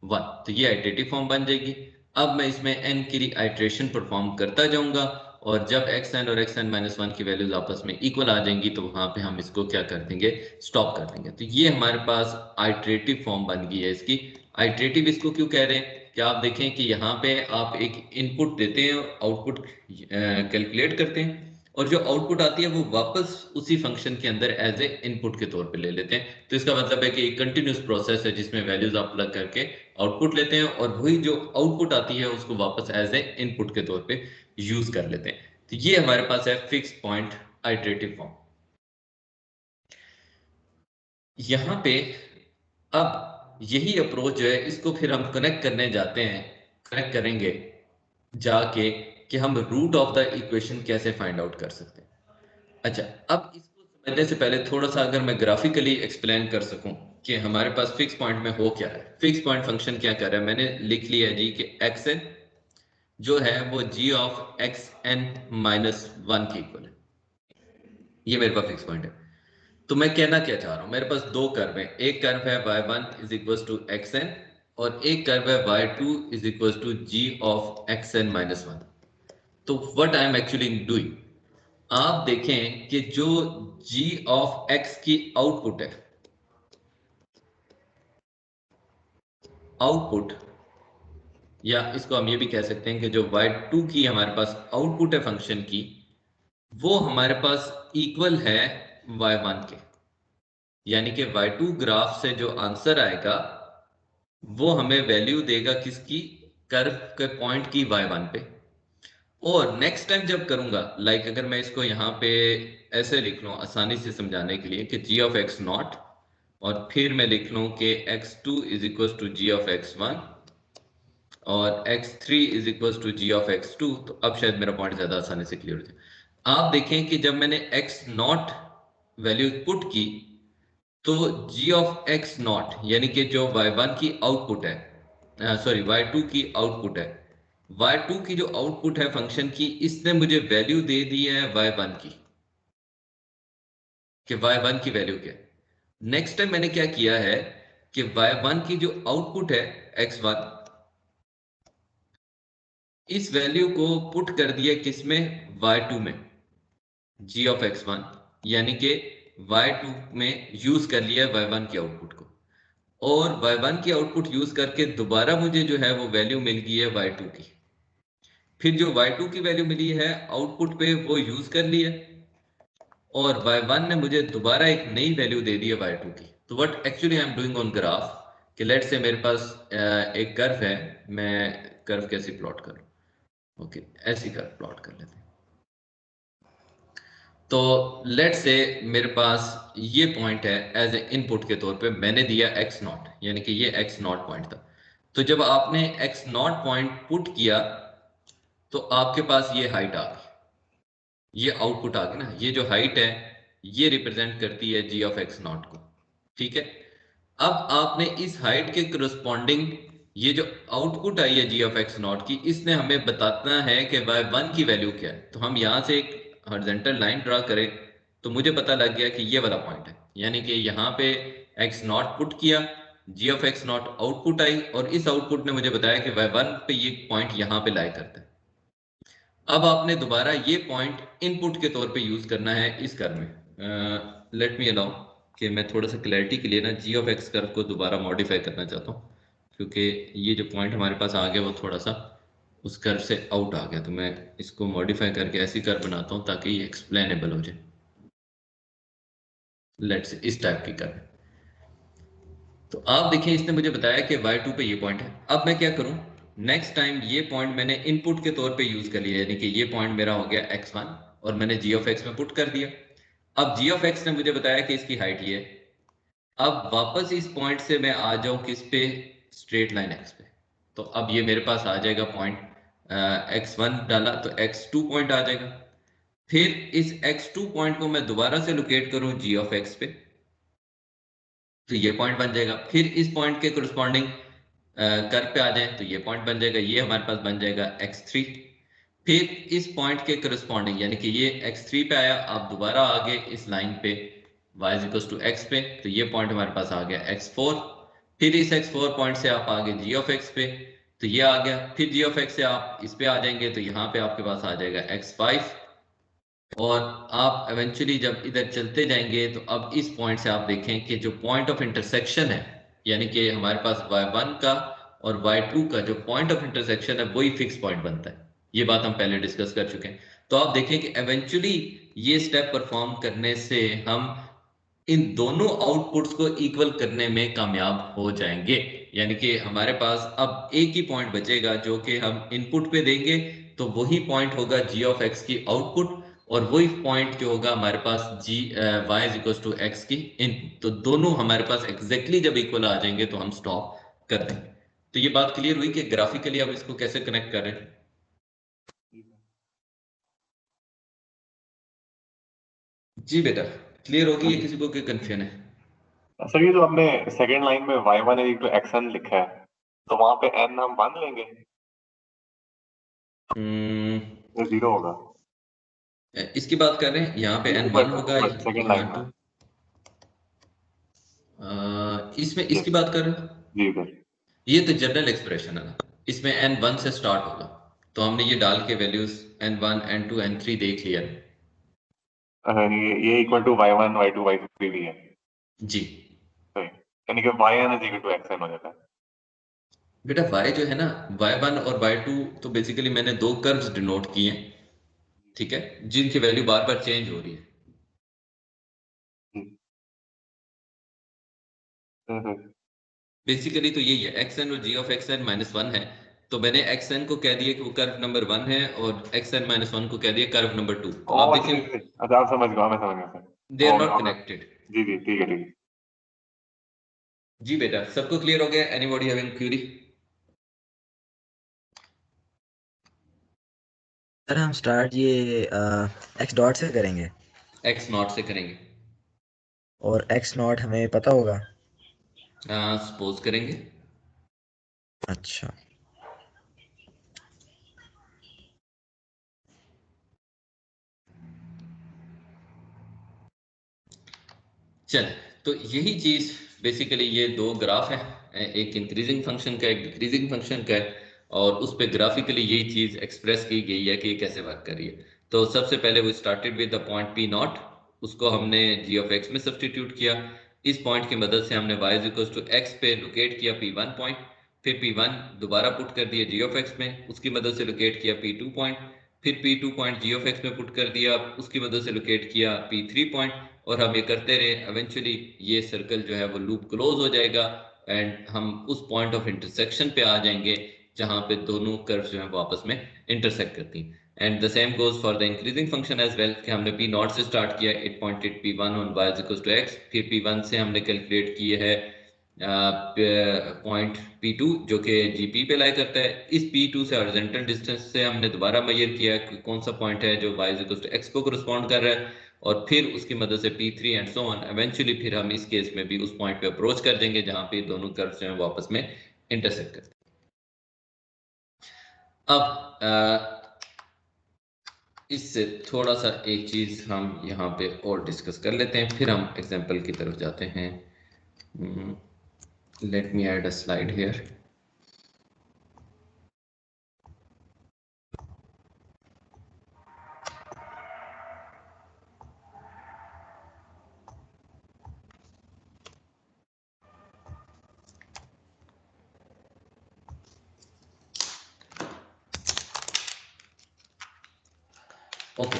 1, तो ये आइटरेटिव फॉर्म बन जाएगी। अब मैं इसमें n की आइटरेशन परफॉर्म करता जाऊंगा और जब xn और xn-1 की वैल्यूज आपस में इक्वल आ जाएंगी तो वहां पे हम इसको क्या कर देंगे, स्टॉप कर देंगे। तो ये हमारे पास आइटरेटिव फॉर्म बन गई है इसकी। आइटरेटिव इसको क्यों कह रहे हैं कि आप देखें कि यहाँ पे आप एक इनपुट देते हैं और आउटपुट कैलकुलेट करते हैं और जो आउटपुट आती है वो वापस उसी फंक्शन के अंदर एज ए इनपुट के तौर पे ले लेते हैं। तो इसका मतलब है कि एक कंटिन्यूस प्रोसेस है जिसमें वैल्यूज आप प्लग करके आउटपुट लेते हैं और वही जो आउटपुट आती है उसको वापस एज ए इनपुट के तौर पे यूज कर लेते हैं। तो ये हमारे पास है फिक्स पॉइंट आइटरेटिव फॉर्म। यहाँ पे अब यही अप्रोच जो है इसको फिर हम कनेक्ट करने जाते हैं, कनेक्ट करेंगे जाके कि हम रूट ऑफ द इक्वेशन कैसे फाइंड आउट कर सकते हैं। अच्छा, अब इसको समझने से पहले थोड़ा सा अगर मैं ग्राफिकली एक्सप्लेन कर सकूं कि हमारे पास फिक्स पॉइंट में हो क्या है। फिक्स पॉइंट फंक्शन क्या कर रहा है, मैंने लिख लिया है जी कि xn जो है वो g ऑफ xn-1 के इक्वल है, ये मेरे पास फिक्स पॉइंट है। तो मैं कहना क्या चाह रहा हूं, मेरे पास दो कर्व है, एक कर्व है y1 is equal to xn और एक कर्व है y2 is equal to g of xn-1। तो what I am actually doing, आप देखें कि जो g ऑफ x की आउटपुट है, आउटपुट, या इसको हम ये भी कह सकते हैं कि जो y2 की हमारे पास आउटपुट है फंक्शन की, वो हमारे पास इक्वल है y1 के। यानी कि y2 ग्राफ से जो आंसर आएगा वो हमें वैल्यू देगा किसकी, कर्व के पॉइंट की y1 पे। और नेक्स्ट टाइम जब करूंगा, लाइक अगर मैं इसको यहाँ पे ऐसे लिख लूं आसानी से समझाने के लिए कि g ऑफ x नॉट, और फिर मैं लिख लूं कि x2 is equal to g of x1 और x3 is equal to g of x2, तो अब शायद मेरा पॉइंट ज्यादा आसानी से क्लियर हो जाए। आप देखें कि जब मैंने x नॉट वैल्यू पुट की तो g ऑफ x नॉट यानी कि जो y1 की आउटपुट है, सॉरी y2 की आउटपुट है, y2 की जो आउटपुट है फंक्शन की, इसने मुझे वैल्यू दे दी है y1 की, कि y1 की वैल्यू क्या है। नेक्स्ट टाइम मैंने क्या किया है कि y1 की जो आउटपुट है x1, इस वैल्यू को पुट कर दिया किसमें, y2 में, g ऑफ x1, यानी कि y2 में यूज कर लिया y1 की आउटपुट को, और y1 की आउटपुट यूज करके दोबारा मुझे जो है वो वैल्यू मिल गई है y2 की। फिर जो y2 की वैल्यू मिली है आउटपुट पे वो यूज कर लिया और y1 ने मुझे दोबारा एक नई वैल्यू दे दी है y2 की। तो what actually I am doing on graph, कि लेट्स से मेरे पास एक कर्व है, मैं कर्व कैसे प्लॉट करूं, ओके ऐसी कर्व प्लॉट कर लेते हैं। तो लेट से मेरे पास ये पॉइंट है एज ए इनपुट के तौर पे, मैंने दिया x नॉट, यानी कि ये x नॉट पॉइंट था। तो जब आपने x नॉट पॉइंट पुट किया तो आपके पास ये हाइट आ गई, ये आउटपुट आ गई ना, ये जो हाइट है ये रिप्रेजेंट करती है g ऑफ x नॉट को, ठीक है। अब आपने इस हाइट के करस्पॉन्डिंग ये जो आउटपुट आई है g ऑफ x नॉट की, इसने हमें बताना है कि y1 की वैल्यू क्या है। तो हम यहाँ से एक हॉरिजॉन्टल लाइन ड्रा करें तो मुझे पता लग गया कि ये वाला पॉइंट है, यानी कि यहाँ पे x नॉट पुट किया, g of x not output I और इस आउटपुट ने मुझे बताया कि y1 पे ये पॉइंट यहाँ पे लाई करता है। अब आपने दोबारा ये पॉइंट इनपुट के तौर पे यूज करना है इस कर्व में। लेट मी अलाउ कि मैं थोड़ा सा क्लैरिटी के लिए ना g ऑफ x कर्व को दोबारा मॉडिफाई करना चाहता हूँ, क्योंकि ये जो पॉइंट हमारे पास आ गया वो थोड़ा सा उस कर्व से आउट आ गया, तो मैं इसको मॉडिफाई करके ऐसी कर्व बनाता हूँ ताकि ये एक्सप्लेनेबल हो जाए। लेट्स इस टाइप की कर्व। तो आप देखिए इसने मुझे बताया कि y2 पे ये पॉइंट है। अब मैं क्या करूं, नेक्स्ट टाइम ये पॉइंट मैंने इनपुट के तौर पे यूज कर लिया, यानी कि ये पॉइंट मेरा हो गया x1 और मैंने g ऑफ x में पुट कर दिया। अब g ऑफ x ने मुझे बताया कि इसकी हाइट ये है। अब वापस इस पॉइंट से मैं आ जाऊं किस पे, स्ट्रेट लाइन x पे, तो अब ये मेरे पास आ जाएगा पॉइंट, x1 डाला तो x2 पॉइंट आ जाएगा। फिर इस x2 पॉइंट को मैं दोबारा से लोकेट करूं g ऑफ x पे, तो ये पॉइंट बन जाएगा। फिर इस पॉइंट के कोरिस्पॉन्डिंग कर्व पे आ जाए तो ये पॉइंट बन जाएगा, ये हमारे पास बन जाएगा x3। फिर इस पॉइंट के कोरिस्पॉन्डिंग यानी कि ये x3 पे आया, आप दोबारा आ गए इस लाइन पे y = x पे, तो ये पॉइंट हमारे पास आ गया x4। फिर इस x4 पॉइंट से आप आगे g ऑफ x पे, तो ये आ गया। फिर g ऑफ x से आप इस पे आ जाएंगे तो यहाँ पे आपके पास आ जाएगा x5। और आप एवेंचुअली जब इधर चलते जाएंगे तो अब इस पॉइंट से आप देखें कि जो पॉइंट ऑफ इंटरसेक्शन है, यानी कि हमारे पास y1 का और y2 का जो पॉइंट ऑफ इंटरसेक्शन है वही फिक्स पॉइंट बनता है। ये बात हम पहले डिस्कस कर चुके हैं। तो आप देखें कि एवेंचुअली ये स्टेप परफॉर्म करने से हम इन दोनों आउटपुट्स को इक्वल करने में कामयाब हो जाएंगे। यानी कि हमारे पास अब एक ही पॉइंट बचेगा जो कि हम इनपुट पे देंगे, तो वही पॉइंट होगा g ऑफ x की आउटपुट, और वही पॉइंट जो होगा हमारे पास y = x की इनपुट। तो दोनों हमारे पास एग्जैक्टली जब इक्वल आ जाएंगे तो हम स्टॉप कर देंगे। तो ये बात क्लियर हुई कि ग्राफिकली आप इसको कैसे कनेक्ट कर रहे हैं। जी बेटा क्लियर होगी, ये किसी को कोई कंफ्यूजन है? सर ये जो हमने सेकंड लाइन में y1 = xn लिखा है, तो वहां पे n हम मान लेंगे या 0 होगा? इसकी बात कर रहे हैं, यहाँ पे n1 होगा, सेकंड यहाँ लाइन में। 2। इसमें इसकी बात कर रहे हैं, जी सर। ये तो जनरल एक्सप्रेशन है ना, इसमें n1 से स्टार्ट होगा, तो हमने ये डाल के वैल्यूज n1 n2 n3 देख लिया। ये equal to y1 y2 y3 भी है। जी सही, यानी कि yn = xn हो जाता है। बेटा y जो है ना, y1 और y2 तो बेसिकली मैंने दो कर्व्स डिनोट किए हैं, ठीक है, जिनकी वैल्यू बार बार चेंज हो रही है। बेसिकली तो यही है, xn और g ऑफ xn -1 है, तो मैंने xn को कह दिया कि वो कर्व नंबर 1 है और xn -1 को कह दिया कर्व नंबर 2। तो आप अच्छा देखिए अच्छा, आप समझ गए, मैं समझ गया सर। दे आर वो नॉट कनेक्टेड। जी जी, ठीक है ठीक है। जी बेटा सबको क्लियर हो गया? Anybody having query? सर हम स्टार्ट ये x डॉट से करेंगे x0 से करेंगे, और x0 हमें पता होगा। सपोज करेंगे। अच्छा चल, तो यही चीज बेसिकली ये दो ग्राफ है, एक इंक्रीजिंग फंक्शन का एक डिक्रीजिंग फंक्शन का है, और उस पे ग्राफिकली यही चीज एक्सप्रेस की गई है कि ये कैसे वर्क कर रही है। तो सबसे पहले वो started with the point p0, उसको हमने g ऑफ x में सब्सटीट्यूट किया। इस पॉइंट की मदद से हमने y = x पे लोकेट किया p1 पॉइंट, फिर p1 दोबारा पुट कर दिया g ऑफ x में, उसकी मदद से लोकेट किया p2 पॉइंट, फिर p2 point g of x में पुट कर दिया, उसकी मदद से लोकेट किया p3 पॉइंट, और हम ये करते रहे। एवेंचुअली ये सर्कल जो है वो लूप क्लोज हो जाएगा एंड हम उस पॉइंट ऑफ इंटरसेक्शन पे आ जाएंगे जहां पे दोनों कर्व्स जो है वो आपस में इंटरसेक्ट करती हैं। And the same goes for the increasing function as well, कि हमने p0 से स्टार्ट किया, it pointed p1 on y = x, फिर p1 से हमने कैलकुलेट किए है पॉइंट p2 जो कि gp पे लाई करता है। इस p2 से हॉरिजॉन्टल डिस्टेंस से हमने दोबारा मेजर किया कि कौन सा पॉइंट है जो y = x को करस्पॉन्ड कर रहा है, और फिर उसकी मदद से p3 and so on. Eventually फिर हम इस केस में भी उस पॉइंट पे अप्रोच कर देंगे जहां पे दोनों कर्व्स जो हैं वो आपस में इंटरसेक्ट करते हैं। अब इससे थोड़ा सा एक चीज हम यहाँ पे और डिस्कस कर लेते हैं, फिर हम एग्जांपल की तरफ जाते हैं। Let me add a slide here. Okay,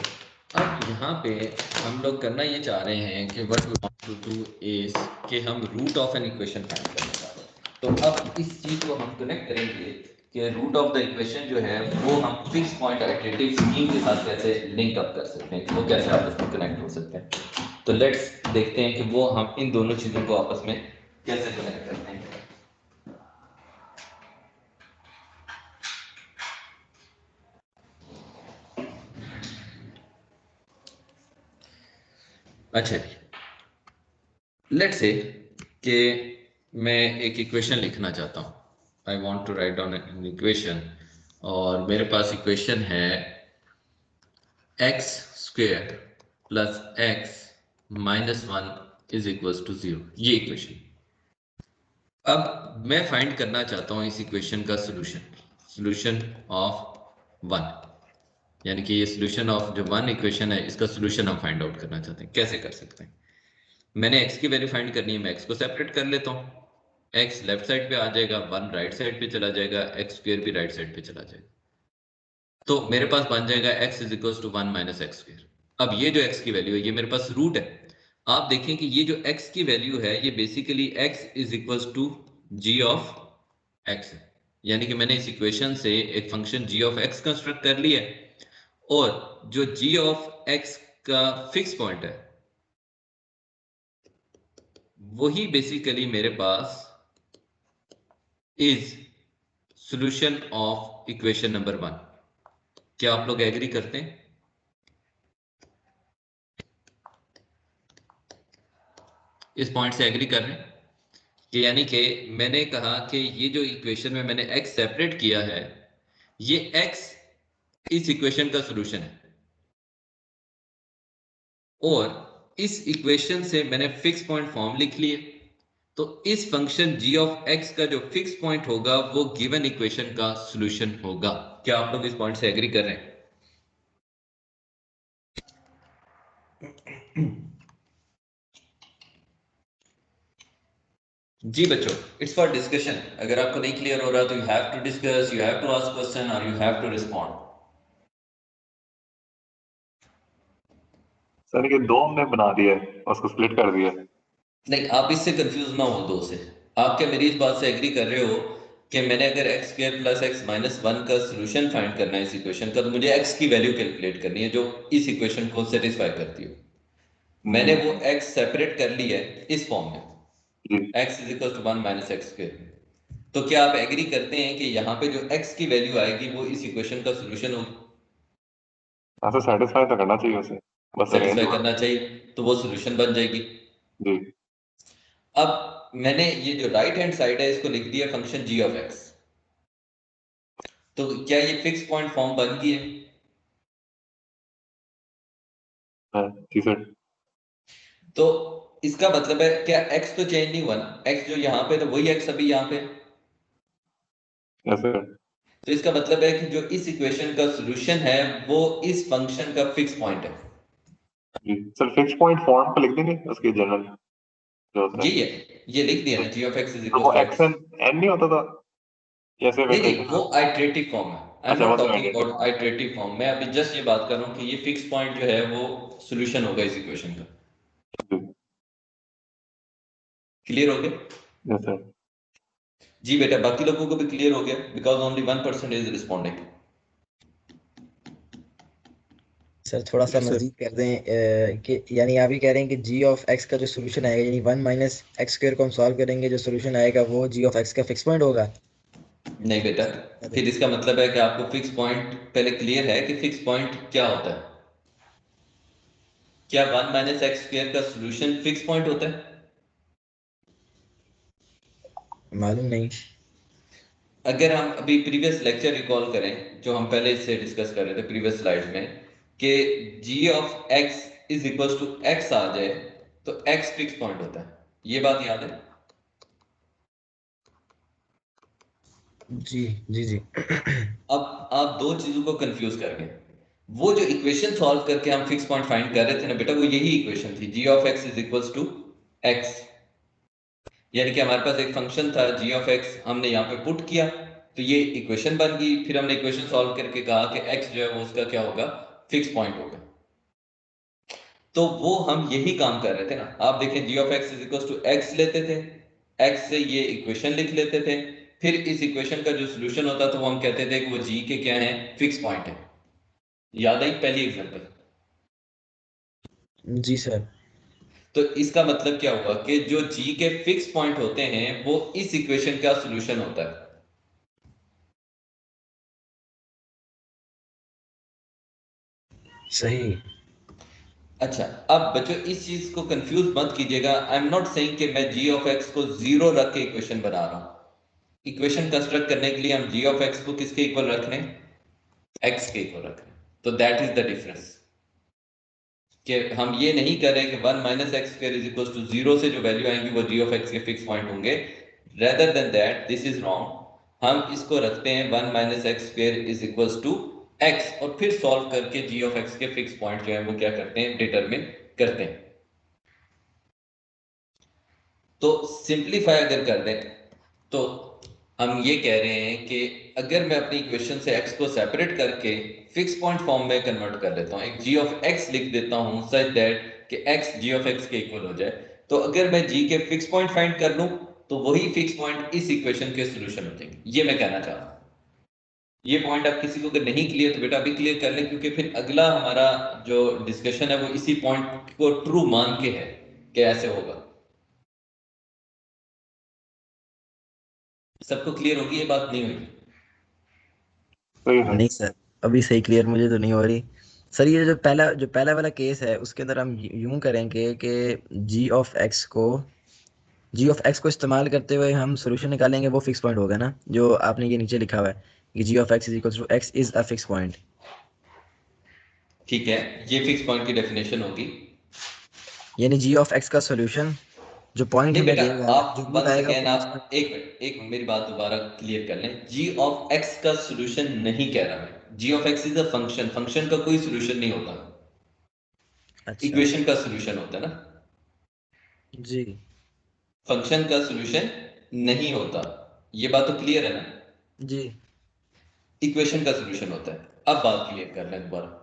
अब यहाँ पे हम लोग करना ये चाह रहे हैं कि what we want to do is कि हम root of an equation find करना चाह रहे हैं। तो अब इस चीज़ को हम कनेक्ट करेंगे कि रूट ऑफ द इक्वेशन जो है वो हम फिक्स पॉइंट आइटरेटिव स्कीम के साथ कैसे लिंक अप कर सकते हैं, वो कैसे आपस में कनेक्ट हो सकते हैं। तो लेट्स देखते हैं कि वो हम इन दोनों चीज़ों को आपस में कैसे कनेक्ट करते हैं। अच्छा, लेट्स से कि मैं एक इक्वेशन लिखना चाहता हूँ, I want to write down an equation, और मेरे पास इक्वेशन है x square plus x minus 1 is equals to 0, ये इक्वेशन। अब मैं फाइंड करना चाहता हूँ इस इक्वेशन का सोल्यूशन ऑफ 1, यानी कि ये सोल्यूशन ऑफ जो 1 इक्वेशन है इसका सोल्यूशन हम फाइंड आउट करना चाहते हैं। कैसे कर सकते हैं? मैंने x की वैल्यू फाइंड करनी है, मैं x को सेपरेट कर लेता हूँ, x लेफ्ट साइड पे आ जाएगा, 1 राइट साइड पे चला जाएगा, x स्क्वायर भी राइट साइड पे चला जाएगा, तो मेरे पास बन जाएगा x is equal to 1 minus x square. अब ये जो x की वैल्यू है ये मेरे पास रूट है। आप देखें कि ये जो x की वैल्यू है ये basically x is equal to g of x है, यानी कि मैंने इस इक्वेशन से एक function g of x construct कर लिया है, और जो g ऑफ x का फिक्स पॉइंट है वही बेसिकली मेरे पास is solution of equation number 1। क्या आप लोग एग्री करते हैं? इस पॉइंट से एग्री कर रहे हैं कि यानी कि मैंने कहा कि ये जो इक्वेशन में मैंने x सेपरेट किया है, ये x इस इक्वेशन का सॉल्यूशन है, और इस इक्वेशन से मैंने फिक्स पॉइंट फॉर्म लिख लिए। तो इस फंक्शन g ऑफ x का जो फिक्स पॉइंट होगा वो गिवन इक्वेशन का सॉल्यूशन होगा। क्या आप लोग इस पॉइंट से एग्री कर रहे हैं? जी बच्चों, इट्स फॉर डिस्कशन। अगर आपको नहीं क्लियर हो रहा तो you have to discuss, you have to ask question और you have to respond. Sir ये 2 हमने बना दिया है और उसको स्प्लिट कर दिया है। नहीं, आप इससे कंफ्यूज ना हो दो से। आप क्या मेरी इस बात से एग्री कर रहे हो कि मैंने अगर x square plus x minus 1 का सोल्यूशन फाइंड करना है इस इक्वेशन का, तो मुझे एक्स की वैल्यू कैलकुलेट करनी है जो इस इक्वेशन को सेटिस्फाई करती हो। मैंने वो एक्स सेपरेट कर लिया है इस फॉर्म में, x is equal to 1 minus x square. तो क्या आप एग्री करते हैं कि यहाँ पे जो x की वैल्यू आएगी वो इस इक्वेशन का सोल्यूशन होगी? ऐसे सेटिस्फाई तो करना चाहिए उसे, बस सेटिस्फाई करना चाहिए, तो वो सोल्यूशन बन जाएगी। जी। अब मैंने ये जो राइट हैंड साइड है इसको लिख दिया फंक्शन g ऑफ x। तो क्या ये फिक्स पॉइंट फॉर्म बन गई है? हाँ जी सर। तो इसका मतलब है क्या x तो चेंज नहीं हुआ ना, x जो यहाँ पे तो वही x अभी यहाँ पे। Yes sir. तो इसका मतलब है कि जो इस इक्वेशन का सॉल्यूशन है वो इस फंक्शन का फिक्स पॉइंट है। जी सर, फिक्स पॉइंट फॉर्म पे लिख देंगे उसके जनरल जो होता यही है। है, ये लिख दिया ना, g ऑफ x इज तो इक्वल वो टू एक्स x। एन एन नहीं होता था जैसे नहीं नहीं, इक्वेशन वो में? आइटरेटिव फॉर्म है। आई एम अच्छा नॉट वो तो talking iterative. About iterative form, मैं अभी जस्ट ये बात कर रहा हूँ कि ये फिक्स पॉइंट जो है वो सॉल्यूशन होगा इस इक्वेशन का। क्लियर हो गया? Yes sir. जी बेटा, बाकी लोगों को भी क्लियर हो गया? Because only 1% is responding. Sir थोड़ा सा सर मजीद कर दें कि यानी आप ही कह रहे हैं कि जी ऑफ एक्स का जो सोल्यूशन आएगा, यानी 1 माइनस एक्स स्क्वायर को हम सॉल्व करेंगे, जो सोल्यूशन आएगा वो जी ऑफ एक्स का फिक्स पॉइंट होगा। नहीं बेटा, फिर इसका मतलब है कि आपको फिक्स पॉइंट पहले क्लियर है कि फिक्स पॉइंट क्या होता है? क्या 1 माइनस एक्स स्क्वायर का सोल्यूशन फिक्स पॉइंट होता है? मालूम नहीं। अगर हम अभी प्रीवियस लेक्चर रिकॉल करें जो हम पहले इससे डिस्कस कर रहे थे प्रीवियस स्लाइड्स में, कि g of x is equal to x आ जाए तो x फिक्स पॉइंट होता है, ये बात याद है? जी जी जी। अब आप दो चीजों को कंफ्यूज कर गए। वो जो इक्वेशन सॉल्व करके हम फिक्स पॉइंट फाइंड कर रहे थे ना बेटा, वो यही इक्वेशन थी, g of x is equal to x। यानी कि हमारे पास एक फंक्शन था g ऑफ x, हमने यहाँ पे पुट किया तो ये इक्वेशन बन गई। फिर हमने इक्वेशन सॉल्व करके कहा कि x जो है वो उसका क्या होगा, फिक्स पॉइंट होगा। तो वो हम यही काम कर रहे थे ना। आप देखें g of x is equal to x लेते थे, एक्स से ये इक्वेशन लिख लेते थे, फिर इस इक्वेशन का जो सोल्यूशन होता था वो हम कहते थे कि वो जी के क्या है, फिक्स पॉइंट है। याद आई पहली एग्जांपल? जी सर। तो इसका मतलब क्या हुआ कि जो जी के फिक्स पॉइंट होते हैं वो इस इक्वेशन का सोल्यूशन होता है। सही। अच्छा, अब बच्चों इस चीज को कंफ्यूज मत कीजिएगा। आई एम नॉट सेइंग कि मैं जी ऑफ एक्स को जीरो रख के इक्वेशन बना रहा हूं। इक्वेशन कंस्ट्रक्ट करने के लिए हम जी ऑफ एक्स को किसके इक्वल रख रहे हैं, एक्स के इक्वल रख रहे हैं। तो दैट इज द डिफरेंस, कि हम ये नहीं कर रहे कि 1 minus x square is equal to zero से जो वैल्यू आएंगी वो जी ऑफ एक्स के फिक्स पॉइंट होंगे। Rather than that, this is wrong. हम इसको रखते हैं 1 minus x square is equal to x, और फिर सॉल्व करके जी ऑफ एक्स के फिक्स पॉइंट जो है वो क्या करते हैं, डिटरमिन करते हैं। तो सिंप्लीफाई अगर कर दें तो हम ये कह रहे हैं कि अगर मैं अपनी इक्वेशन से x को सेपरेट करके फिक्स पॉइंट फॉर्म में कन्वर्ट कर लेता हूं, एक g ऑफ x लिख देता हूं सच दैट कि x g ऑफ x के इक्वल हो जाए, तो अगर मैं g के फिक्स पॉइंट फाइंड कर लूं तो वही फिक्स पॉइंट इस इक्वेशन के सॉल्यूशन हो जाएंगे। ये मैं कहना चाह रहा हूं। ये पॉइंट आप किसी को अगर नहीं क्लियर तो बेटा अभी क्लियर कर लें, क्योंकि फिर अगला हमारा जो डिस्कशन है वो इसी पॉइंट को ट्रू मान के है कि ऐसे होगा। सबको क्लियर होगी ये बात? नहीं होगी? सही है। नहीं सर, अभी सही क्लियर मुझे तो नहीं हो रही सर। ये जो पहला वाला केस है उसके अंदर हम यूं करेंगे कि जी ऑफ एक्स को इस्तेमाल करते हुए हम सोल्यूशन निकालेंगे, वो फिक्स पॉइंट होगा ना, जो आपने ये नीचे लिखा हुआ है कि g of x is equal to x is a fix point. ठीक है, ये फिक्स पॉइंट की डेफिनेशन होगी। यानी जी ऑफ एक्स का सोल्यूशन जो पॉइंट नहीं हमें बेटा, देगा, जो आप रूट वंस आएगा अगेन, वो उसका। आप एक मिनट मेरी बात दोबारा क्लियर कर लें। जी ऑफ एक्स का सोल्यूशन नहीं कह रहा मैं। G of x is a function, function का कोई सोल्यूशन नहीं होता, अच्छा। इक्वेशन का सोल्यूशन होता है ना। जी। फंक्शन का सोल्यूशन नहीं होता, ये बात तो क्लियर है ना। जी। इक्वेशन का सोल्यूशन होता है। अब बात क्लियर कर लें दोबारा।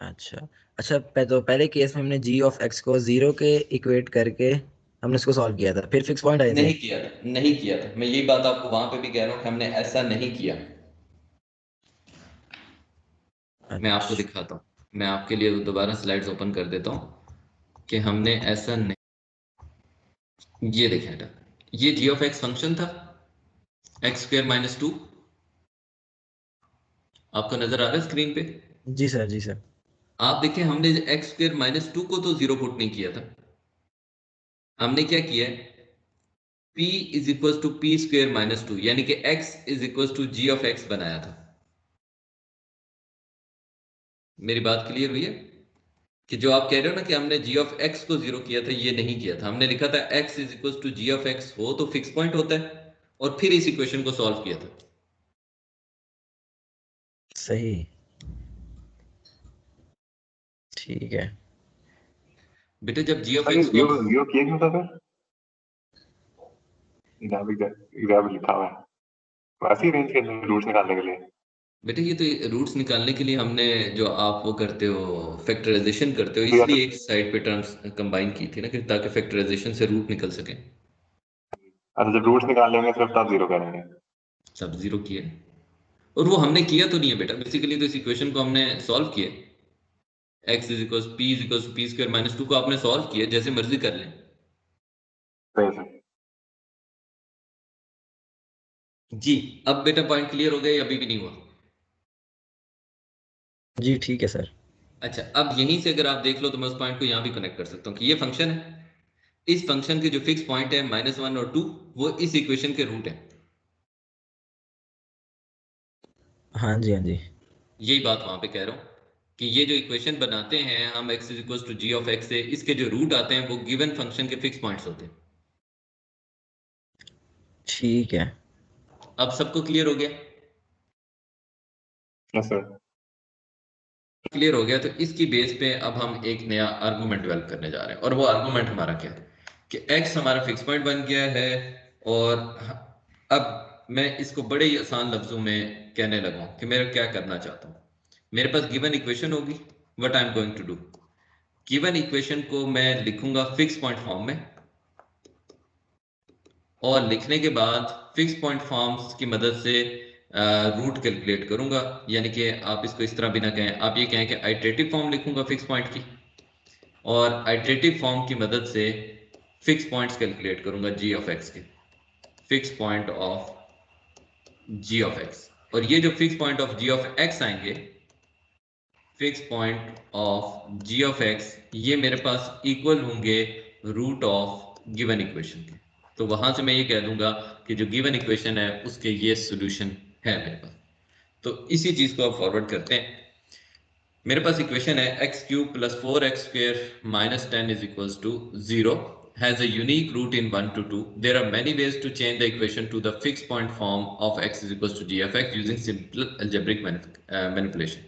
अच्छा। अच्छा, तो पहले केस में हमने जी ऑफ एक्स को जीरो के इक्वेट करके हमने इसको सॉल्व किया था, फिर फिक्स पॉइंट आए थे। नहीं किया था, नहीं किया था। मैं यही बात आपको वहां पे भी कह रहा हूं कि हमने ऐसा नहीं किया। मैं आपको अच्छा। दिखाता हूं, मैं आपके लिए दोबारा स्लाइड्स ओपन कर देता हूं कि हमने ऐसा नहीं। ये देखें बेटा, ये जी ऑफ एक्स फंक्शन था, एक्स स्क्वायर माइनस टू। आपको नजर आ रहा है स्क्रीन पे? जी सर, जी सर। आप देखें, हमने एक्स स्क्वायर माइनस टू को तो जीरो पुट नहीं किया था। हमने क्या किया है, p is equal to p square minus two, यानी कि x is equal to g of x बनाया था। मेरी बात क्लियर हुई है? कि जो आप कह रहे हो ना कि हमने जी ऑफ एक्स को जीरो किया था, ये नहीं किया था। हमने लिखा था x is equal to g of x हो तो फिक्स पॉइंट होता है, और फिर इस इक्वेशन को सॉल्व किया था। सही। ठीक है। बेटे जब जी ऑफ सर ये एक्स को जीरो जीरो किया क्यों था फिर? एग्जाम लिखा हुआ है वैसे ही रेंज के रूट्स निकालने के लिए। बेटे ये तो रूट्स निकालने के लिए हमने, जो आप वो करते हो फैक्टराइजेशन करते हो, तो या तो इसलिए एक साइड पे टर्म्स कंबाइन की थी ना, कि ताकि फैक्टराइजेशन से रूट निकल सके। अच्छा, जब रूट्स निकाल लेंगे सिर्फ तब जीरो करेंगे। सब जीरो किए, और वो हमने किया तो नहीं है बेटा। बेसिकली तो इस इक्वेशन को हमने सॉल्व किया, x is equal P is equal P square minus to को आपने सॉल्व किया, जैसे मर्जी कर लें। सही सर। जी, अब बेटा पॉइंट क्लियर हो गया या अभी भी नहीं हुआ? जी ठीक है सर। अच्छा, अब यहीं से अगर आप देख लो तो मैं उस पॉइंट को यहां भी कनेक्ट कर सकता हूं कि ये फंक्शन है, इस फंक्शन के जो फिक्स पॉइंट है माइनस वन और टू, वो इस इक्वेशन के रूट है। हाँ जी, हाँ जी। यही बात वहां पे कह रहा हूं कि ये जो इक्वेशन बनाते हैं हम x is equal to g of x से, इसके जो रूट आते हैं वो गिवन फंक्शन के फिक्स पॉइंट्स होते हैं। ठीक है। अब सबको क्लियर हो गया? Yes sir. क्लियर हो गया तो इसकी बेस पे अब हम एक नया आर्गूमेंट डेवलप करने जा रहे हैं, और वो आर्गूमेंट हमारा क्या है कि x हमारा फिक्स पॉइंट बन गया है, और अब मैं इसको बड़े ही आसान लफ्जों में कहने लगा कि मैं क्या करना चाहता हूं। मेरे पास गिवन इक्वेशन होगी, what I am going to do, given equation को मैं लिखूंगा फिक्स पॉइंट फॉर्म में, और लिखने के बाद फिक्स पॉइंट फॉर्म्स की मदद से रूट कैलकुलेट करूंगा। यानी कि आप इसको इस तरह भी ना कहें, आप ये कहें कि आइटरेटिव फॉर्म लिखूंगा फिक्स पॉइंट की, और आइटरेटिव फॉर्म की मदद से फिक्स पॉइंट्स कैलकुलेट करूंगा जी ऑफ एक्स के, fix point of g of x. और ये जो fix point of g of x आएंगे, fix point of g of x, ये मेरे पास इक्वल होंगे रूट ऑफ गिवन इक्वेशन के। तो वहां से मैं ये कह दूंगा कि जो गिवन इक्वेशन है उसके ये सॉल्यूशन है मेरे पास। तो इसी चीज को आप फॉरवर्ड करते हैं। मेरे पास इक्वेशन है x cube plus 4x² minus 10 is equals to 0 has a unique root in 1 to 2. There are many ways to change the equation to the fixed point form of x is equals to g of x using simple algebraic manipulation.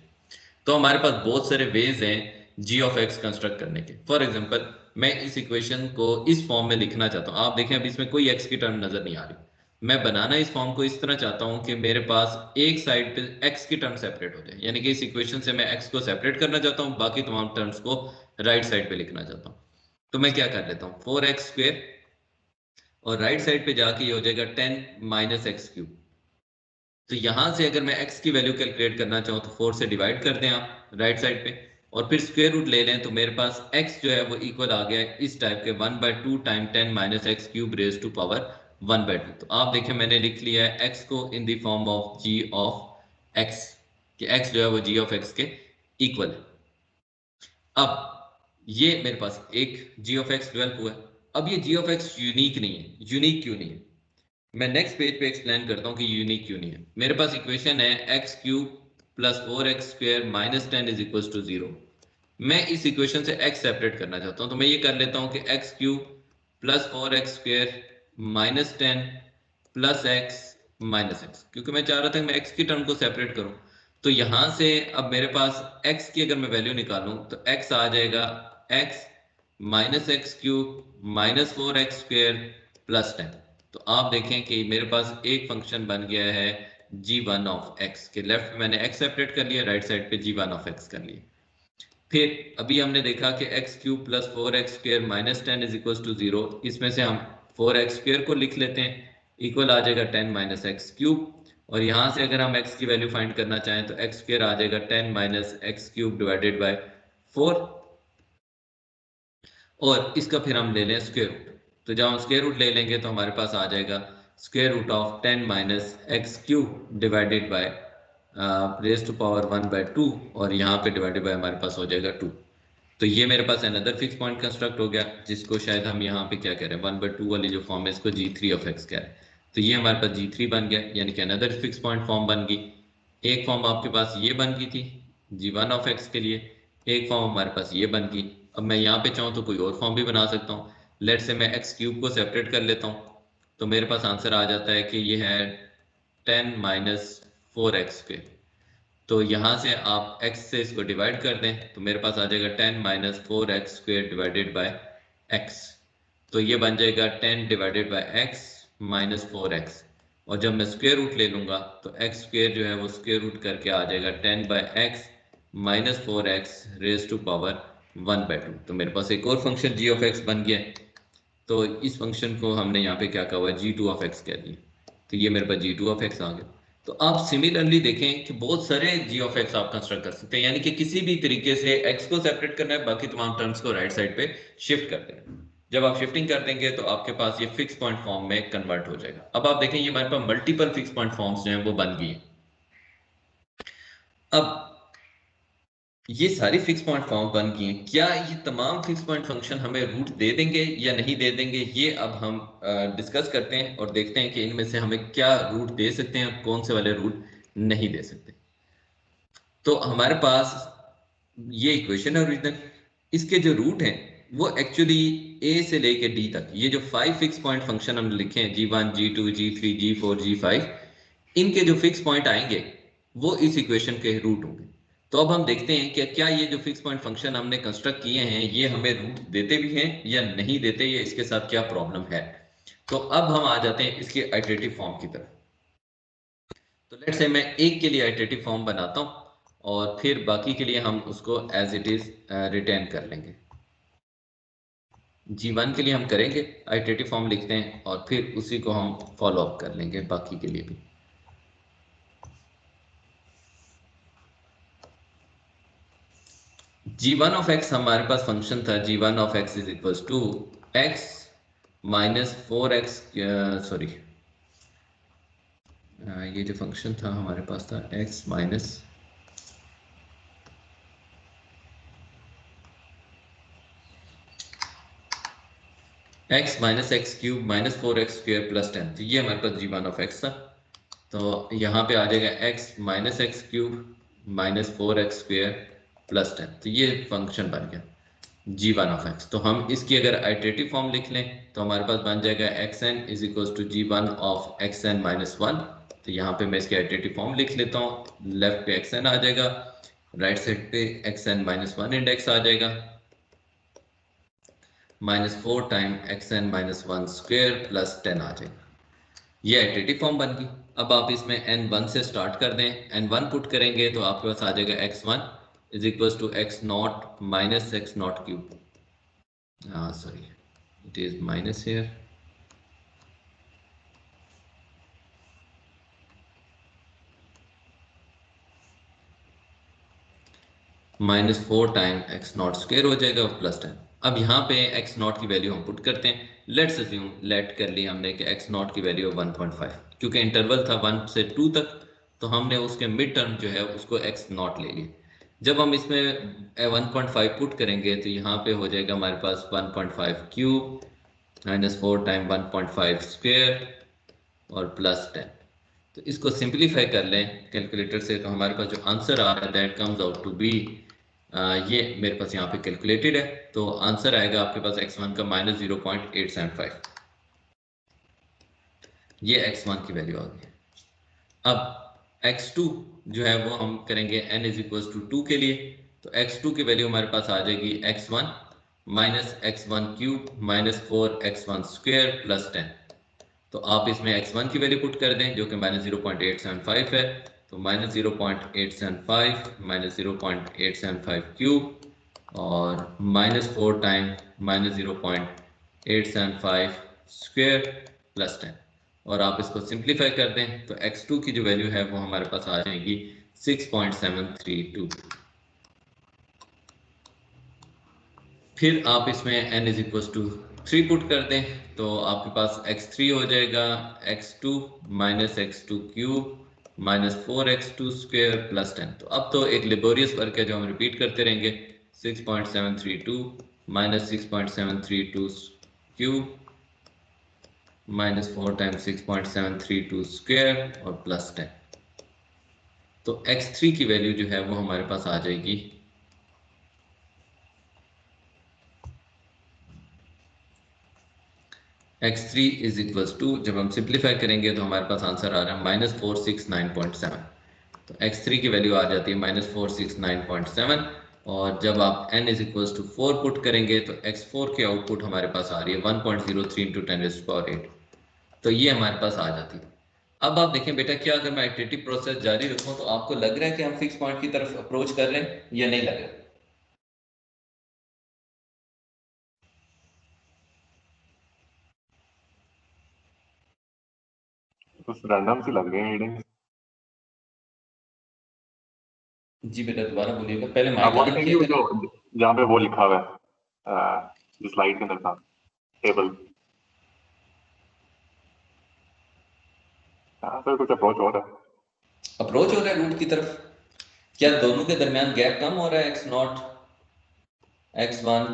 तो हमारे पास बहुत सारे veg हैं g of x construct करने के। For example मैं इस equation को इस फॉर्म में लिखना चाहता हूँ। आप देखें अभी इसमें कोई x की टर्म नजर नहीं आ रही। मैं बनाना इस फॉर्म को इस तरह चाहता हूँ कि मेरे पास एक साइड पे x की टर्म सेपरेट हो जाए, यानी कि इस इक्वेशन से मैं x को सेपरेट करना चाहता हूँ, बाकी तमाम टर्म्स को राइट साइड पे लिखना चाहता हूँ। तो मैं क्या कर लेता हूँ, 4x² और राइट साइड पे जाके ये हो जाएगा 10 माइनस एक्स क्यूब। तो यहां से अगर मैं x की वैल्यू कैलकुलेट करना चाहूँ तो 4 से डिवाइड कर दें आप राइट साइड पे, और फिर स्क्वायर रूट ले लें, तो मेरे पास x जो है वो इक्वल आ गया है इस टाइप के 1/2 time 10 minus x cube raise to power 1/2। तो आप देखें मैंने लिख लिया है x को in the form of g of x, कि x जो है वो g ऑफ x के इक्वल है। अब ये मेरे पास एक g ऑफ x डेवलप हुआ है। अब ये g ऑफ x यूनिक नहीं है। यूनिक क्यों नहीं है, मैं नेक्स्ट पेज पे एक्सप्लेन करता हूँ कि यूनिक क्यों नहीं है। मेरे पास इक्वेशन है x cube plus 4x² minus 10 is equal to 0। मैं इस इक्वेशन से x सेपरेट करना चाहता हूँ, तो मैं ये कर लेता हूँ कि x cube plus 4x² minus 10 plus x minus x, क्योंकि मैं चाह रहा था कि मैं x की टर्म को सेपरेट करूँ। तो यहां से अब मेरे पास x की अगर मैं वैल्यू निकालूं तो x आ जाएगा x minus x cube minus 4x² plus 10। तो आप देखें कि मेरे पास एक फंक्शन बन गया है g1 ऑफ x के, लेफ्ट में मैंने x सेपरेट कर लिया, राइट साइड पे g1 ऑफ x कर लिया। फिर अभी हमने देखा कि x cube plus 4x² minus 10 is equal to 0। इसमें से हम 4x² को लिख लेते हैं, इक्वल आ जाएगा 10 माइनस एक्स क्यूब, और यहाँ से अगर हम x की वैल्यू फाइंड करना चाहें तो x² आ जाएगा 10 minus x cube divided bye 4, और इसका फिर हम ले लें स्क्वायर रूट। तो जब हम स्क्वायर रूट ले लेंगे तो हमारे पास आ जाएगा square root of 10 minus x cube divided by raise to power 1/2, और यहाँ पे डिवाइडेड बाय हमारे पास हो जाएगा 2। तो ये मेरे पास अनदर फिक्स पॉइंट कंस्ट्रक्ट हो गया, जिसको शायद हम यहाँ पे क्या कह रहे हैं 1/2 वाली जो फॉर्म है इसको g3 ऑफ x कह रहे हैं। तो ये हमारे पास g3 बन गया, यानी कि अनदर फिक्स पॉइंट फॉर्म बन गई। एक फॉर्म आपके पास ये बन गई थी g1 ऑफ x के लिए, एक फॉर्म हमारे पास ये बन गई। अब मैं यहाँ पे चाहूँ तो कोई और फॉर्म भी बना सकता हूँ। लेट से मैं एक्स क्यूब को सेपरेट कर लेता हूँ, तो मेरे पास आंसर आ जाता है कि ये है 10 माइनस 4x²। तो यहाँ से आप x से इसको डिवाइड कर दें तो मेरे पास आ जाएगा 10 minus 4x² divided by x। तो ये बन जाएगा 10 divided bye x minus 4x, और जब मैं स्क्वायर रूट ले लूंगा तो x² जो है वो स्क्वायर रूट करके आ जाएगा 10 by x minus 4x raise to power 1/2। तो मेरे पास एक और फंक्शन g ऑफ x बन गया। तो इस फंक्शन को हमने यहाँ पे क्या कहा हुआ है g2 ऑफ x कह दिया। तो ये मेरे पास g2 ऑफ x आ गया। तो आप सिमिलरली देखें कि बहुत सारे g ऑफ x आप कंस्ट्रक्ट कर सकते हैं, यानी कि किसी भी तरीके से x को सेपरेट करना है, बाकी तमाम टर्म्स को राइट साइड पे शिफ्ट कर देना। जब आप शिफ्टिंग कर देंगे तो आपके पास ये फिक्स पॉइंट फॉर्म में कन्वर्ट हो जाएगा। अब आप देखें ये हमारे पास मल्टीपल फिक्स पॉइंट फॉर्म्स जो हैं वो बन गई है। अब ये सारी फिक्स पॉइंट फॉर्म बन गई हैं, क्या ये तमाम फिक्स पॉइंट फंक्शन हमें रूट दे देंगे या नहीं दे देंगे, ये अब हम डिस्कस करते हैं और देखते हैं कि इनमें से हमें क्या रूट दे सकते हैं और कौन से वाले रूट नहीं दे सकते। तो हमारे पास ये इक्वेशन है ओरिजिनल, इसके जो रूट हैं वो एक्चुअली a से लेके d तक, ये जो 5 फिक्स पॉइंट फंक्शन हमने लिखे हैं g1 g2 g3 g4 g5, इनके जो फिक्स पॉइंट आएंगे वो इस इक्वेशन के रूट होंगे। तो अब हम देखते हैं कि क्या ये जो फिक्स पॉइंट फंक्शन हमने कंस्ट्रक्ट किए हैं ये हमें रूट देते भी हैं या नहीं देते, या इसके साथ क्या प्रॉब्लम है। तो अब हम आ जाते हैं इसके आइटरेटिव फॉर्म की तरफ। तो लेट्स से मैं एक के लिए आइटरेटिव फॉर्म बनाता हूं और फिर बाकी के लिए हम उसको एज इट इज रिटेन कर लेंगे। G1 के लिए हम करेंगे आइटरेटिव फॉर्म लिखते हैं और फिर उसी को हम फॉलो अप कर लेंगे बाकी के लिए भी। G1 ऑफ x हमारे पास फंक्शन था G1 of x is equal to x minus 4x, sorry ये जो फंक्शन था हमारे पास था x minus x cube minus 4x square plus 10। तो ये हमारे पास G1 ऑफ x था। तो यहाँ पे आ जाएगा x minus x cube minus 4x square plus 10। तो ये फंक्शन बन गया G1 ऑफ x। तो हम इसकी अगर आइटरेटिव फॉर्म लिख लें तो हमारे पास बन जाएगा xn is equal to G1 of xn minus 1। तो यहाँ पे मैं इसकी आइटरेटिव फॉर्म लिख लेता हूँ। लेफ्ट पे xn आ जाएगा, राइट साइड पे xn माइनस 1 इंडेक्स आ जाएगा, minus 4 time xn minus 1 square plus 10 आ जाएगा। ये आइटरेटिव फॉर्म बन गई। अब आप इसमें n1 से स्टार्ट कर दें, n1 पुट करेंगे तो आपके पास आ जाएगा x1 is equal to x not minus x not cube, sorry it is minus here, minus 4 time x not square हो जाएगा प्लस 10। अब यहाँ पे x नॉट की वैल्यू हम पुट करते हैं। लेट्स अज्यूम, लेट कर लिया हमने कि x नॉट की वैल्यू 1.5, क्योंकि इंटरवल था 1 से 2 तक, तो हमने उसके मिड टर्म जो है उसको x नॉट ले लिया। जब हम इसमें 1.5 पुट करेंगे तो यहाँ पे हो जाएगा हमारे पास 1.5 क्यूब माइनस 4 टाइम 1.5 स्क्वायर और प्लस 10। तो इसको सिंप्लीफाई कर लें कैलकुलेटर से तो हमारे पास जो आंसर आ रहा है that comes out to be, ये मेरे पास यहाँ पे कैलकुलेटेड है, तो आंसर आएगा आपके पास x1 का माइनस 0.875। ये x1 की वैल्यू आ गई। अब x2 जो है वो हम करेंगे n इज इक्वल टू 2 के लिए। तो x2 की वैल्यू हमारे पास आ जाएगी x1 minus x1 cube minus 4x1 square plus 10। तो आप इसमें x1 की वैल्यू पुट कर दें जो कि माइनस 0.875 है। तो माइनस 0.875 माइनस 0.875 क्यूब और minus 4 time minus 0.875 square plus 10, और आप इसको सिंप्लीफाई कर दें तो x2 की जो वैल्यू है वो हमारे पास आ जाएगी 6.732। फिर आप इसमें n is equal to 3 put कर दें तो आपके पास x3 हो जाएगा x2 minus x2 cube minus 4x2 square plus 10। तो अब तो एक लेबोरियस वर्क है जो हम रिपीट करते रहेंगे। 6.732 minus 6.732 cube minus 4 times 6.732 square और प्लस 10। तो x3 की वैल्यू जो है वो हमारे पास आ जाएगी x3 इज इक्वल टू, जब हम सिंप्लीफाई करेंगे तो हमारे पास आंसर आ रहा है माइनस 469.7। तो x3 की वैल्यू आ जाती है माइनस 469.7, और जब आप n is equal to 4 put करेंगे तो x4 की आउटपुट हमारे पास आ रही है 1.03 इंटू 10⁸। तो ये हमारे पास आ जाती है। अब आप देखें बेटा, क्या अगर मैं इटरेटिव प्रोसेस जारी रखूं तो आपको लग रहा है कि हम फिक्स पॉइंट की तरफ अप्रोच कर रहे हैं या नहीं लग रहा? कुछ रैंडम सी लग रही है रीडिंग। जी बेटा दोबारा बोलिएगा, पहले आप माइक वो ऑन लिखेंगे किया जो जहाँ पे वो लिखा हुआ है जो स्लाइड के अंदर था टेबल। हाँ सर कुछ अप्रोच हो रहा है। अप्रोच हो रहा है रूट की तरफ। क्या दोनों के दरमियान गैप कम हो रहा है? x not, x1,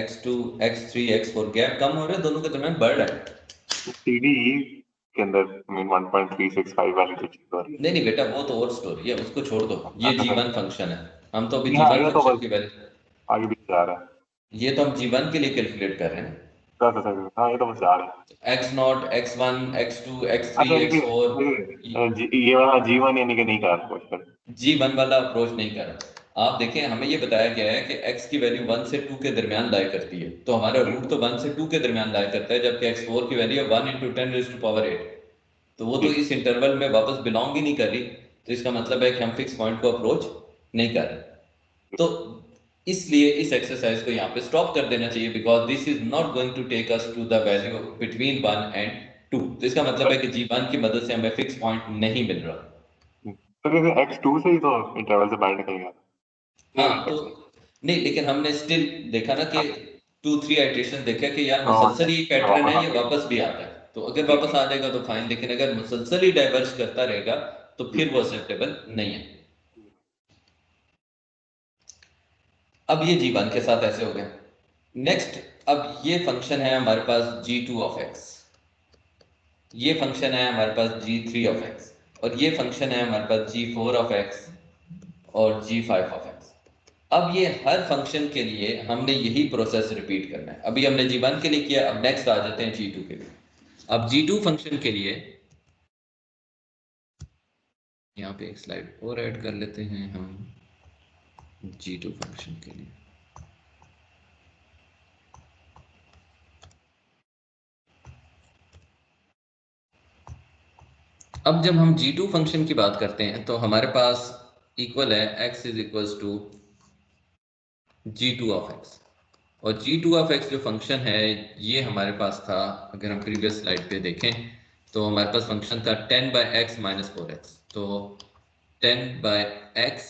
x2, x3, x4 gap कम हो रहा है, दोनों के दरमियान बढ़ रहा है। सीडीई के अंदर मीन 1.365 वाली जो चीज हो रही है। नहीं बेटा वो तो और स्टोरी है, उसको छोड़ दो। ये अच्छा G1 सर, फंक्शन है, हम तो अभी हाँ G1 ये तो फंक्शन बस की वैल्यू, आगे भी जा रहा है। ये तो हम G1 के लिए कैलकुलेट कर रहे हैं। सर हाँ ये तो बस जा रहा है। x not, x1, x2, x3, अच्छा x4, ये वाला G1 यानी कि नहीं कर अप्रोच कर। G1 वाला अप्रोच नहीं कर रहा। आप देखें हमें ये बताया गया है कि x की वैल्यू 1 से 2 के दरमियान लाई करती है, तो हमारा रूट तो 1 से 2 के दरमियान लाई करता है, जबकि x4 की वैल्यू 1 इंटू 10⁸, तो वो तो इस इंटरवल में वापस बिलोंग ही नहीं कर रही। तो इसका मतलब है कि हम फिक्स पॉइंट को अप्रोच नहीं कर रहे। तो इसलिए इस एक्सरसाइज को यहाँ पे स्टॉप कर देना चाहिए, because this is not going to take us to the value between 1 and 2। तो इसका मतलब है कि g1 की मदद से हमें फिक्स पॉइंट नहीं मिल रहा। तो जैसे x2 से ही तो इंटरवल से बाहर निकल गया। हाँ तो नहीं, लेकिन हमने स्टिल देखा ना कि 2-3 आइट्रेशन देखा कि यार मुसलसल ही पैटर्न है, ये वापस भी आता है। तो अगर वापस आ जाएगा तो फाइन, लेकिन अगर मुसलसल ही डाइवर्ज करता रहेगा तो फिर वो एक्सेप्टेबल नहीं है। अब ये g1 के साथ ऐसे हो गया। नेक्स्ट, अब ये फंक्शन है हमारे पास g2 of x, ये फंक्शन है हमारे पास g3 of x, और ये फंक्शन है हमारे पास g4 of x और g5 of x। अब ये हर फंक्शन के लिए हमने यही प्रोसेस रिपीट करना है। अभी हमने g1 के लिए किया, अब नेक्स्ट आ जाते हैं g2 के लिए। अब g2 फंक्शन के लिए यहाँ पे एक स्लाइड और ऐड कर लेते हैं हम g2 फंक्शन के लिए। अब जब हम g2 फंक्शन की बात करते हैं तो हमारे पास इक्वल है x is equals to g2 of x, और g2 of x जो फंक्शन है ये हमारे पास था, अगर हम प्रीवियस स्लाइड पे देखें तो हमारे पास फंक्शन था 10/x - 4x। तो 10/x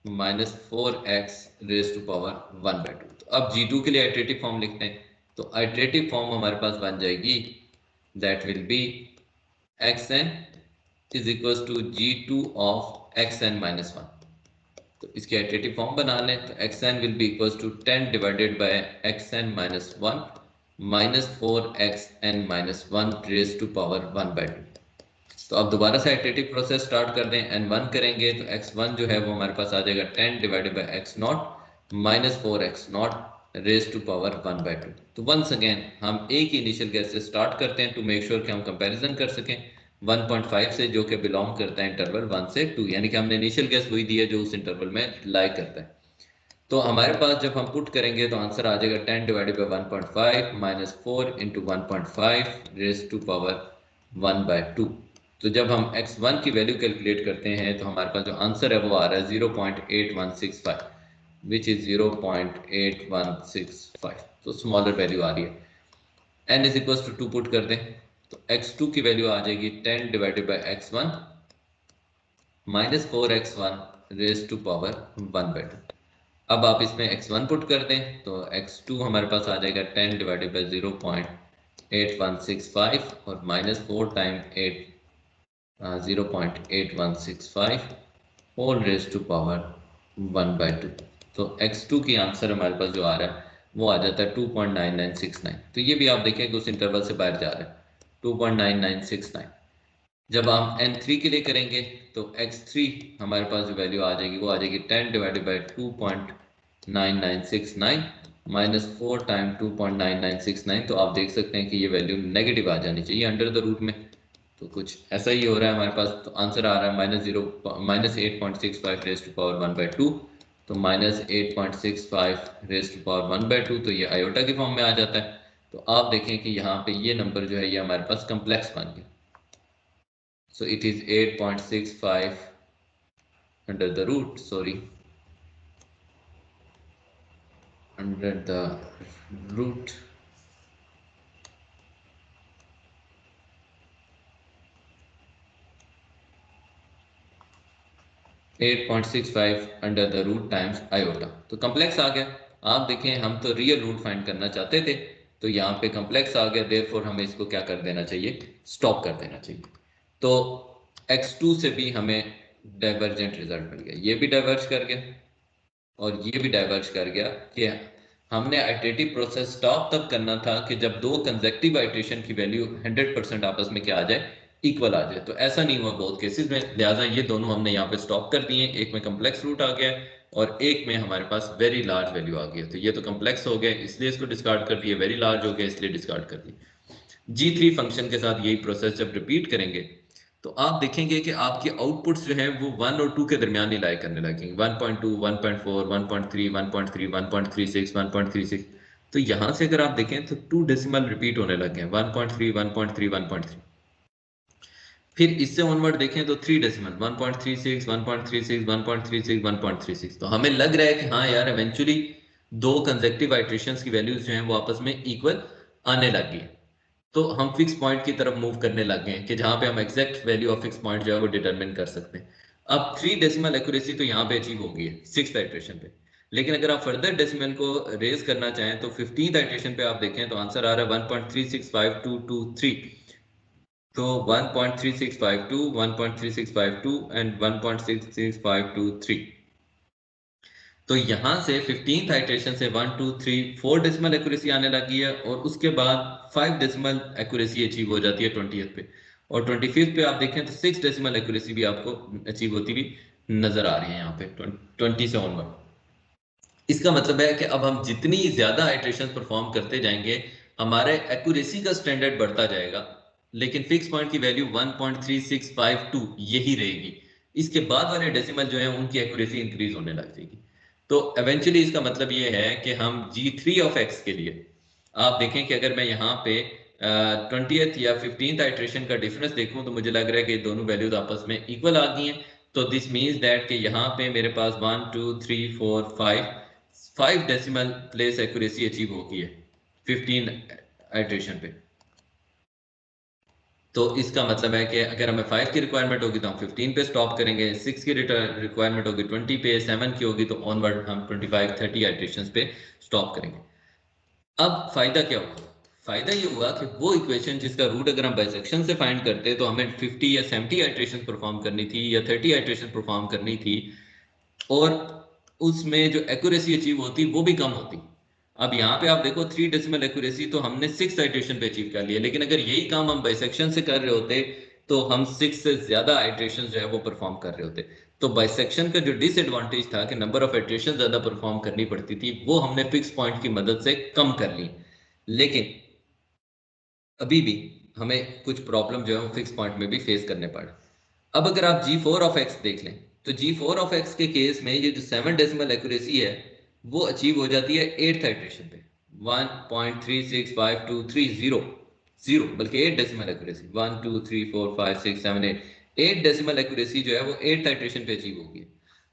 - 4x raise to power 1/2। तो अब g2 के लिए आइटरेटिव फॉर्म लिखते हैं, तो आइटरेटिव फॉर्म हमारे पास बन जाएगी, that will be xn is equals to g2 of xn - 1। तो इसकी आइटरेटिव फॉर्म बना लें, तो xn will be equals to 10 divided by xn - 1 minus 4xn - 1 raise to power 1/2। तो अब दोबारा से आइटरेटिव प्रोसेस स्टार्ट कर दें, n1 करेंगे तो x1 जो है वो हमारे पास आ जाएगा 10 divided by x0 minus 4x0 raise to power 1/2। तो वंस अगेन हम एक ही इनिशियल गैस से स्टार्ट करते हैं टू मेक श्योर कि हम कंपैरिजन कर सकें 1.5 से, जो कि बिलोंग करता है इंटरवल 1 से 2, यानी कि हमने इनिशियल गैस वही दी है जो उस इंटरवल में लाई करता है। तो हमारे पास जब हम पुट करेंगे तो आंसर आ जाएगा 10 divided by 1.5 minus 4 into 1.5 raise to power 1/2। तो जब हम x1 की वैल्यू कैलकुलेट करते हैं तो हमारे पास जो आंसर है वो आ रहा है 0.8165, विच इज 0.8165। तो स्मॉलर वैल्यू आ रही है। n is equal to 2 put कर दें तो x2 की वैल्यू आ जाएगी 10 divided by x1 minus 4x1 raise to power 1/2। अब आप इसमें x1 पुट कर दें तो x2 हमारे पास आ जाएगा 10 डिवाइडेड बाय 0.8165 और minus 4 time 0.8165 whole raise to power 1/2। तो x2 की आंसर हमारे पास जो आ रहा है वो आ जाता है 2.9969। तो ये भी आप देखें कि उस इंटरवल से बाहर जा रहा है 2.9969। जब हम n3 के लिए करेंगे तो x3 हमारे पास जो वैल्यू आ जाएगी वो आ जाएगी 10 डिवाइडेड बाय 2.9969 माइनस 4 टाइम 2.9969। तो आप देख सकते हैं कि ये वैल्यू नेगेटिव आ जानी चाहिए अंडर द रूट में, तो कुछ ऐसा ही हो रहा है हमारे पास। तो आंसर आ रहा है माइनस 8.65 रेज टू पावर 1/2। तो माइनस 8.65 रेज टू पावर 1/2, तो ये आयोटा के फॉर्म में आ जाता है। तो आप देखें कि यहाँ पे ये नंबर जो है ये हमारे पास कम्प्लेक्स बन गया। So it is 8.65 under the root, under the root under the root times iota. तो कम्प्लेक्स आ गया। आप देखें हम तो रियल रूट फाइंड करना चाहते थे, तो यहाँ पे कम्प्लेक्स आ गया, देयरफॉर हमें इसको क्या कर देना चाहिए, स्टॉप कर देना चाहिए। तो x2 से भी हमें डाइवर्जेंट रिजल्ट मिल गया, ये भी डाइवर्ज कर गया और ये भी डाइवर्ज कर गया कि हमने आइटरेटिव प्रोसेस स्टॉप तब करना था कि जब दो कंसेक्टिव आइटरेशन की वैल्यू 100% आपस में क्या आ जाए, इक्वल आ जाए। तो ऐसा नहीं हुआ बहुत केसेस में, लिहाजा ये दोनों हमने यहाँ पे स्टॉप कर दिए। एक में कम्प्लेक्स रूट आ गया और एक में हमारे पास वेरी लार्ज वैल्यू आ गई। तो ये तो कम्प्लेक्स हो गया इसलिए इसको डिस्कार्ड कर दिया, वेरी लार्ज हो गया इसलिए डिस्कार्ड कर दिया। G3 फंक्शन के साथ यही प्रोसेस जब रिपीट करेंगे तो आप देखेंगे कि आपके आउटपुट्स जो है वो 1 और 2 के दरमियान ही लाई करने लगेंगे, 1.2 1.4 1.3 1.3 1.36 1.36। तो यहाँ से अगर आप देखें तो 2 डेसिमल रिपीट होने लगे हैं, 1.3 1.3 1.3। फिर इससे ऑनवर्ड देखें तो 3 डेसिमल 1.36 1.36 1.36 1.36, तो हमें लग रहा है कि हाँ यार इवेंचुअली दो कंसेक्टिव आइट्रेशंस की वैल्यूज जो हैं वो आपस में इक्वल आने लग गई, तो हम फिक्स पॉइंट की तरफ मूव करने लग गए हैं कि जहां पे हम exact value of fix point जो है वो डिटरमिन कर सकते हैं। अब 3 डेसिमल एक्यूरेसी तो यहाँ पे अचीव हो गई है 6th आइट्रेशन पे, लेकिन अगर आप फर्दर डेसिमल को रेज करना चाहें तो 15th आइट्रेशन पे आप देखें तो आंसर आ रहा है 1.365223, तो 1.3652 1.3652 एंड 1.66523, तो यहाँ से 15th आइट्रेशन से 1 2 3 4 डेसिमल एक्यूरेसी आने लगी है और उसके बाद 5 डेसिमल एक्यूरेसी अचीव हो जाती है 20th पे, और 25th पे आप देखें तो 6 डेसिमल एक्यूरेसी भी आपको अचीव होती हुई नजर आ रही है यहाँ पे 20 से ऑनवर्ड। इसका मतलब है कि अब हम जितनी ज्यादा आइट्रेशन परफॉर्म करते जाएंगे हमारे एक्यूरेसी का स्टैंडर्ड बढ़ता जाएगा, लेकिन फिक्स पॉइंट की वैल्यू 1.3652 यही रहेगी। इसके बाद वाले डेसिमल जो है उनकी एक्यूरेसी इंक्रीज होने लग जाएगी। तो एवेंचुअली इसका मतलब ये है कि हम G3 ऑफ x के लिए आप देखें कि अगर मैं यहाँ पे 20th या 15th आइट्रेशन का डिफरेंस देखूं तो मुझे लग रहा है कि दोनों वैल्यूज आपस में इक्वल आ गई हैं, तो दिस मीन्स दैट कि यहाँ पे मेरे पास 1 2 3 4 5 डेसिमल प्लेस एक्यूरेसी अचीव हो गई है 15 आइट्रेशन पे। तो इसका मतलब है कि अगर हमें 5 की रिक्वायरमेंट होगी तो हम 15 पे स्टॉप करेंगे, 6 की रिक्वायरमेंट होगी 20 पे, 7 की होगी तो ऑनवर्ड हम 25 30 आइट्रेशंस पे स्टॉप करेंगे। अब फायदा क्या हुआ? फायदा ये हुआ कि वो इक्वेशन जिसका रूट अगर हम बाइसेक्शन से फाइंड करते तो हमें 50 या 70 आइट्रेशन परफॉर्म करनी थी या 30 आइट्रेशन परफॉर्म करनी थी, और उसमें जो एक्यूरेसी अचीव होती वो भी कम होती। अब यहाँ पे आप देखो 3 डेसिमल एक्यूरेसी तो हमने 6 आइट्रेशन पे अचीव कर लिया, लेकिन अगर यही काम हम बाइसेक्शन से कर रहे होते तो हम 6 से ज्यादा आइट्रेशन जो है वो परफॉर्म कर रहे होते। तो बाइसेक्शन का जो डिसएडवांटेज था कि नंबर ऑफ आइट्रेशन ज्यादा परफॉर्म करनी पड़ती थी, वो हमने फिक्स पॉइंट की मदद से कम कर ली, लेकिन अभी भी हमें कुछ प्रॉब्लम जो है वो फिक्स पॉइंट में भी फेस करने पड़े। अब अगर आप G4 ऑफ x देख लें तो G4 ऑफ x के केस में ये जो 7 डेसिमल एक्यूरेसी है वो अचीव हो जाती है 8th आइट्रेशन पे 1.365230 बल्कि 8 डेसिमल एक्यूरेसी 1 2 3 4 5 6 7 8 डेसिमल एक्यूरेसी जो है वो 8th आइट्रेशन पे अचीव होगी।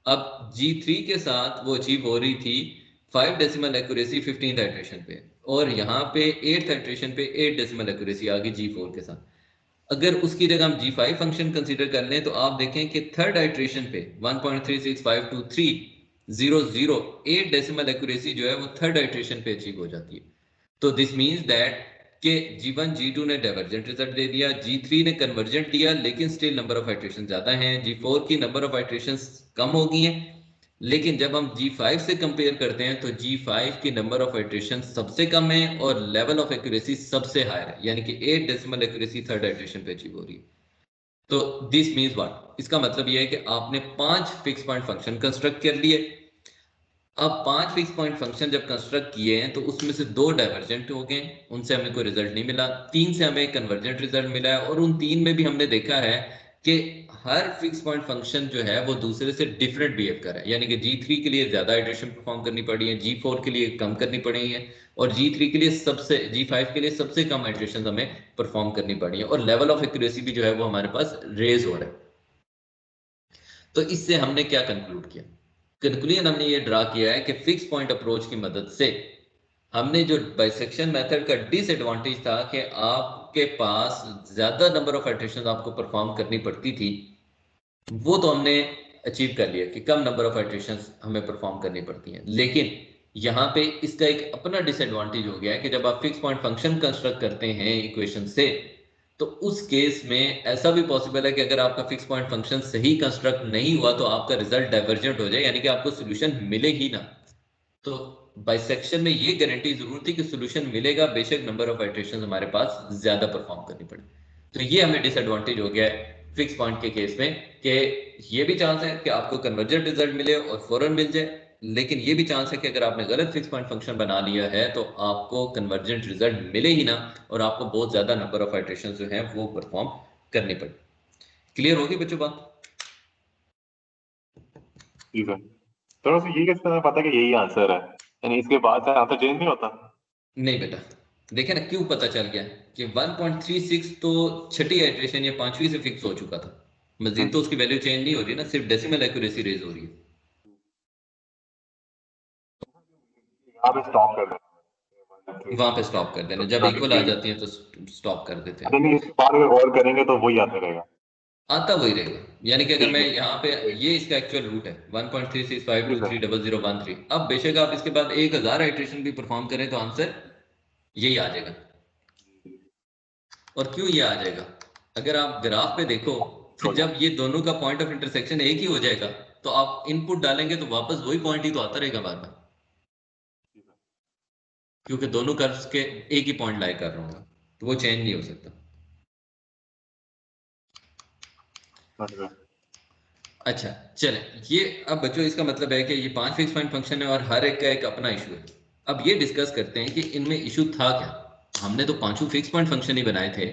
अब G3 के साथ वो अचीव हो रही थी 5 डेसिमल एक्यूरेसी 15th आइट्रेशन पे, और यहाँ पे 8th आइट्रेशन पे 8 डेसिमल एक्यूरेसी आ गई G4 के साथ। अगर उसकी जगह हम G5 फंक्शन कंसीडर कर लें तो आप देखें कि थर्ड आइट्रेशन पे 1.365230 8 डेसिमल एक्यूरेसी जो है वो थर्ड आइट्रेशन पे अचीव हो जाती है। तो दिस मींस दैट कि G1 G2 ने डाइवर्जेंट रिजल्ट दे दिया, G3 ने कन्वर्जेंट दिया, लेकिन स्टिल नंबर ऑफ आइट्रेशन ज्यादा हैं, G4 की नंबर ऑफ आइट्रेशन कम हो गई हैं, लेकिन जब हम G5 से कंपेयर करते हैं तो G5 की नंबर ऑफ आइट्रेशन सबसे कम है और लेवल ऑफ एक्यूरेसी सबसे हायर है, यानी कि 8 डेसिमल एक्यूरेसी थर्ड आइट्रेशन पे अचीव हो रही है। तो दिस मींस व्हाट? इसका मतलब यह है कि आपने 5 फिक्स पॉइंट फंक्शन कंस्ट्रक्ट कर लिए। अब 5 फिक्स पॉइंट फंक्शन जब कंस्ट्रक्ट किए हैं तो उसमें से 2 डाइवर्जेंट हो गए, उनसे हमें कोई रिजल्ट नहीं मिला, 3 से हमें कन्वर्जेंट रिजल्ट मिला है, और उन 3 में भी हमने देखा है कि हर फिक्स पॉइंट फंक्शन जो है वो दूसरे से डिफरेंट बिहेव कर रहा है, यानी कि G3 के लिए ज्यादा आइट्रेशन परफॉर्म करनी पड़ी है, G4 के लिए कम करनी पड़ी है, और G3 के लिए G5 के लिए सबसे कम आइट्रेशन हमें परफॉर्म करनी पड़ी है, और लेवल ऑफ एक्यूरेसी भी जो है वो हमारे पास रेज हो रहा है। तो इससे हमने क्या कंक्लूड किया? कंक्लूजन हमने ये ड्रा किया है कि फिक्स पॉइंट अप्रोच की मदद से हमने जो बाइसेक्शन मेथड का डिसएडवांटेज था कि आपके पास ज्यादा नंबर ऑफ आइट्रेशन आपको परफॉर्म करनी पड़ती थी, वो तो हमने अचीव कर लिया कि कम नंबर ऑफ आइट्रेशन हमें परफॉर्म करनी पड़ती हैं। लेकिन यहाँ पे इसका एक अपना डिसएडवांटेज हो गया है कि जब आप फिक्स पॉइंट फंक्शन कंस्ट्रक्ट करते हैं इक्वेशन से, तो उस केस में ऐसा भी पॉसिबल है कि अगर आपका फिक्स पॉइंट फंक्शन सही कंस्ट्रक्ट नहीं हुआ तो आपका रिजल्ट डाइवर्जेंट हो जाए, यानी कि आपको सोल्यूशन मिले ही ना। तो बाइसेक्शन में ये गारंटी जरूर थी कि सोल्यूशन मिलेगा, बेशक नंबर ऑफ आइट्रेशन हमारे पास ज्यादा परफॉर्म करनी पड़े। तो ये हमें डिसएडवांटेज हो गया है फिक्स पॉइंट के केस में कि ये भी चांस है कि आपको कन्वर्जेंट रिजल्ट मिले और फौरन मिल जाए, लेकिन ये भी चांस है कि अगर आपने गलत फिक्स पॉइंट फंक्शन बना लिया है तो आपको कन्वर्जेंट रिजल्ट मिले ही ना, और आपको बहुत ज्यादा नंबर ऑफ आइट्रेशन जो है वो परफॉर्म करनी पड़े। क्लियर होगी बच्चों बात? जी सर। तो ये कैसे पता है कि यही आंसर है, यानी इसके बाद से आंसर चेंज नहीं होता? नहीं बेटा, देखे ना क्यों पता चल गया कि 1.36 तो छठी आइट्रेशन या पांचवी से फिक्स हो चुका था, मजीद तो उसकी वैल्यू चेंज नहीं हो रही ना, सिर्फ डेसिमल एक्यूरेसी रेज हो रही है। यहाँ पे स्टॉप कर देना, वहां पे स्टॉप कर देना, जब इक्वल आ जाती है तो स्टॉप कर देते हैं। नहीं इसके बाद अगर और करेंगे तो वही आते रहेगा। आता वही रहेगा, यानी कि अगर ठीक मैं है, यहाँ पे, ये इसका एक्चुअल रूट है 1.36523013, अब बेशक आप इसके बाद 1000 आइट्रेशन भी परफॉर्म करें तो आंसर यही आ जाएगा। और क्यों ये आ जाएगा, अगर आप ग्राफ पे देखो तो जब ये दोनों का पॉइंट ऑफ इंटरसेक्शन एक ही हो जाएगा तो आप इनपुट डालेंगे तो वापस वही पॉइंट ही तो आता रहेगा बार बार, क्योंकि दोनों कर्व्स के एक ही पॉइंट लाई कर रहा हूँ, तो वो चेंज नहीं हो सकता। अच्छा चले, ये अब बच्चों इसका मतलब है कि ये 5 फिक्स पॉइंट फंक्शन है और हर एक का एक अपना इशू है। अब ये डिस्कस करते हैं कि इनमें इशू था क्या। हमने तो पांचों फिक्स पॉइंट फंक्शन ही बनाए थे,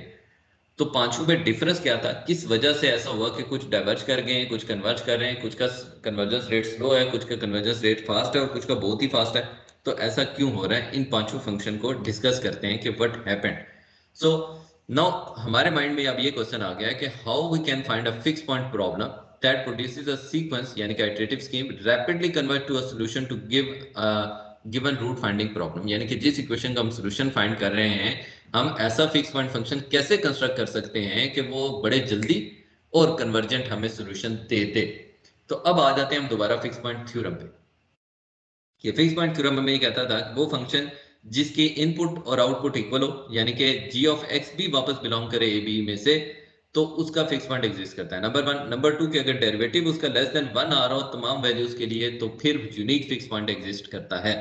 तो पांचों में डिफरेंस क्या था, किस वजह से ऐसा हुआ कि कुछ डाइवर्ज कर गए, कुछ कन्वर्ज कर रहे हैं, कुछ का कन्वर्जेंस रेट स्लो है, कुछ का कन्वर्जेंस रेट फास्ट है और कुछ का बहुत ही फास्ट है। तो ऐसा क्यों हो रहा है, इन पांचों फंक्शन को डिस्कस करते हैं कि व्हाट हैपेंड। सो नाउ हमारे माइंड में अब ये क्वेश्चन आ गया है कि how we can find a fix point problem that produces a sequence यानी कि iterative scheme rapidly convert to a solution to give given root finding problem, यानी कि जिस इक्वेशन का हम सॉल्यूशन फाइंड कर रहे हैं, हम ऐसा फिक्स पॉइंट फंक्शन कैसे कंस्ट्रक्ट कर सकते हैं कि वो बड़े जल्दी और कन्वर्जेंट हमें सॉल्यूशन दे दे। तो अब आ जाते हैं हम दोबारा फिक्स पॉइंट थ्योरम पे। ये फिक्स पॉइंट थ्योरम में ये कहता था वो फंक्शन जिसकी इनपुट और आउटपुट इक्वल हो, यानी कि g ऑफ x भी वापस बिलोंग करे a b में से, तो उसका फिक्स पॉइंट एग्जिस्ट करता है, नंबर वन। नंबर टू कि अगर डेरिवेटिव उसका लेस देन 1 आ रहा हो तमाम वैल्यूज के लिए, तो फिर यूनिक फिक्स पॉइंट एग्जिस्ट करता है।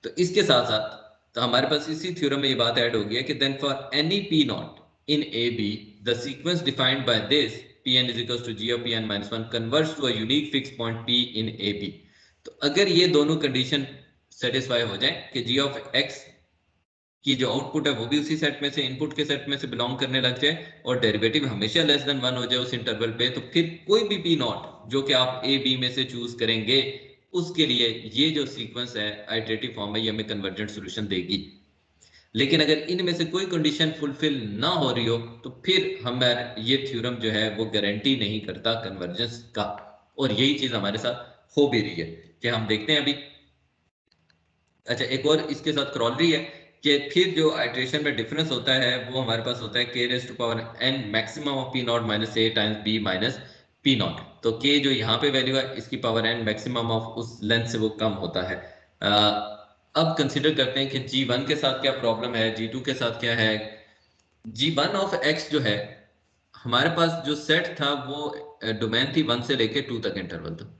तो इसके साथ साथ तो हमारे पास इसी थ्योरम में ये बात ऐड हो गई है कि then for any p not in a b the sequence defined by this pn is equals to g of pn minus 1 converts to a unique fixed point p in a b। तो अगर ये दोनों condition satisfy हो जाए कि g of x की जो output है वो भी उसी सेट में से, इनपुट के सेट में से बिलोंग करने लग जाए और डेरिवेटिव हमेशा लेस देन 1 हो जाए उस इंटरवल पे, तो फिर कोई भी p नॉट जो कि आप a b में से चूज करेंगे, उसके लिए ये जो सीक्वेंस है आइटरेटिव फॉर्म में, ये हमें कन्वर्जेंट सॉल्यूशन देगी। लेकिन अगर इनमें से कोई कंडीशन फुलफिल ना हो रही हो तो फिर हम ये थ्योरम जो है वो गारंटी नहीं करता कन्वर्जेंस का, और यही चीज हमारे साथ हो भी रही है कि हम देखते हैं अभी। अच्छा, एक और इसके साथ क्रॉलरी है कि फिर जो आइट्रेशन में डिफरेंस होता है वो हमारे पास होता है k raise to power n maximum of p not minus a times b minus p not. तो k जो यहाँ पे वैल्यू है इसकी पावर n मैक्सिमम ऑफ उस लेंथ से वो कम होता है। अब कंसिडर करते हैं कि g1 के साथ क्या प्रॉब्लम है, g2 के साथ क्या है। g1 ऑफ x जो है, हमारे पास जो सेट था वो डोमेन थी 1 से लेके 2 तक इंटरवल था।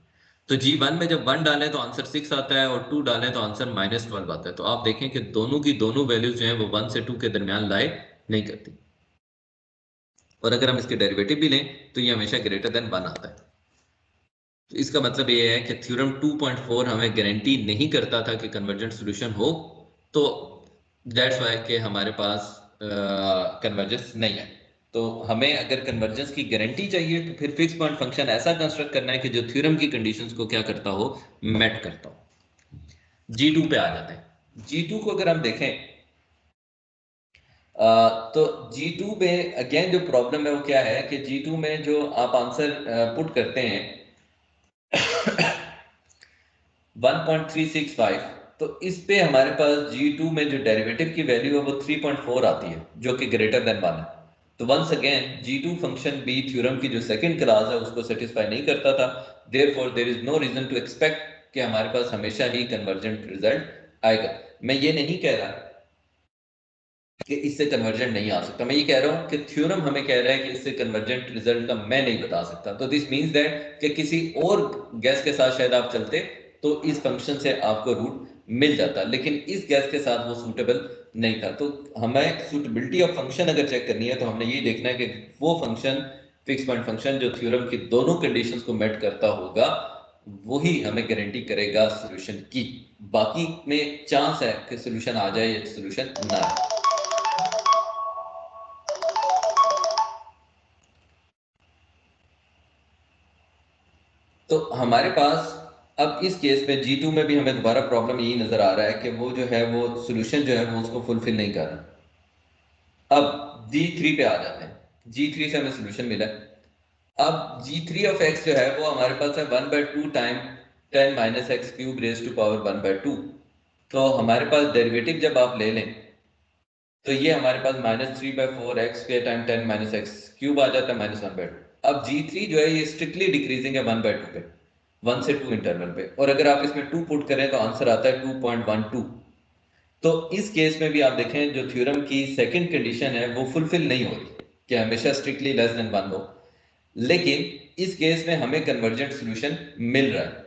तो G1 में जब 1 डालें तो आंसर 6 आता है और 2 डालें तो आंसर -12 आता है। तो आप देखें कि दोनों की दोनों वैल्यूज जो हैं वो 1 से 2 के दरमियान लाए नहीं करती, और अगर हम इसके डेरिवेटिव भी लें तो ये हमेशा ग्रेटर देन 1 आता है। तो इसका मतलब ये है कि थ्योरम 2.4 हमें गारंटी नहीं करता था कि कन्वर्जेंट सॉल्यूशन हो, तो दैट्स वाई कि हमारे पास कन्वर्जेंस नहीं है। तो हमें अगर कन्वर्जेंस की गारंटी चाहिए तो फिर फिक्स पॉइंट फंक्शन ऐसा कंस्ट्रक्ट करना है कि जो थ्योरम की कंडीशंस को क्या करता हो, मेट करता हो। G2 पे आ जाते हैं। G2 को अगर हम देखें तो G2 में अगेन जो प्रॉब्लम है वो क्या है कि G2 में जो आप आंसर पुट करते हैं 1.365, तो इस पे हमारे पास G2 में जो डेरिवेटिव की वैल्यू है वो 3.4 आती है जो कि ग्रेटर देन 1 है। तो वंस अगेन G2 फंक्शन भी थ्योरम की जो सेकंड क्लास है उसको सेटिस्फाई नहीं करता था। Therefore there is no reason to expect कि हमारे पास हमेशा ही कन्वर्जेंट रिजल्ट आएगा। मैं ये नहीं कह रहा कि इससे कन्वर्जेंट नहीं आ सकता, मैं ये कह रहा हूं कि थ्योरम हमें कह रहा है कि इससे कन्वर्जेंट रिजल्ट का मैं नहीं बता सकता। तो दिस मींस दैट कि किसी और गैस के साथ शायद आप चलते तो इस फंक्शन से आपको रूट मिल जाता, लेकिन इस गैस के साथ वो सूटेबल नहीं था। तो हमें सूटेबिलिटी ऑफ फंक्शन अगर चेक करनी है तो हमने ये देखना है कि वो फंक्शन फिक्स पॉइंट फंक्शन जो थ्योरम की दोनों कंडीशंस को मेट करता होगा वही हमें गारंटी करेगा सॉल्यूशन की। बाकी में चांस है कि सॉल्यूशन आ जाए या सॉल्यूशन ना आए। तो हमारे पास अब इस केस में G2 में भी हमें दोबारा प्रॉब्लम यही नजर आ रहा है कि वो जो है वो सोल्यूशन जो है वो उसको फुलफिल नहीं कर रहा। अब G3 पे आ जाते हैं। G3 से हमें सोल्यूशन मिला है। अब G3 ऑफ x जो है वो हमारे पास है 1/2 time 10 minus x cube raise to power 1/2। तो हमारे पास डेरिवेटिव जब आप ले लें तो ये हमारे पास -3/4 x square time 10 minus x cube आ जाता है -1/2। अब G3 जो है ये स्ट्रिक्टली डिक्रीजिंग है 1/2 पे, 1 से 2 इंटरवल पे, और अगर आप इसमें 2 पुट करें तो आंसर आता है 2.12। तो इस केस में भी आप देखें जो थ्योरम की सेकंड कंडीशन है वो फुलफिल नहीं हो रही कि हमेशा स्ट्रिक्टली लेस देन 1 हो, लेकिन इस केस में हमें कन्वर्जेंट सॉल्यूशन मिल रहा है।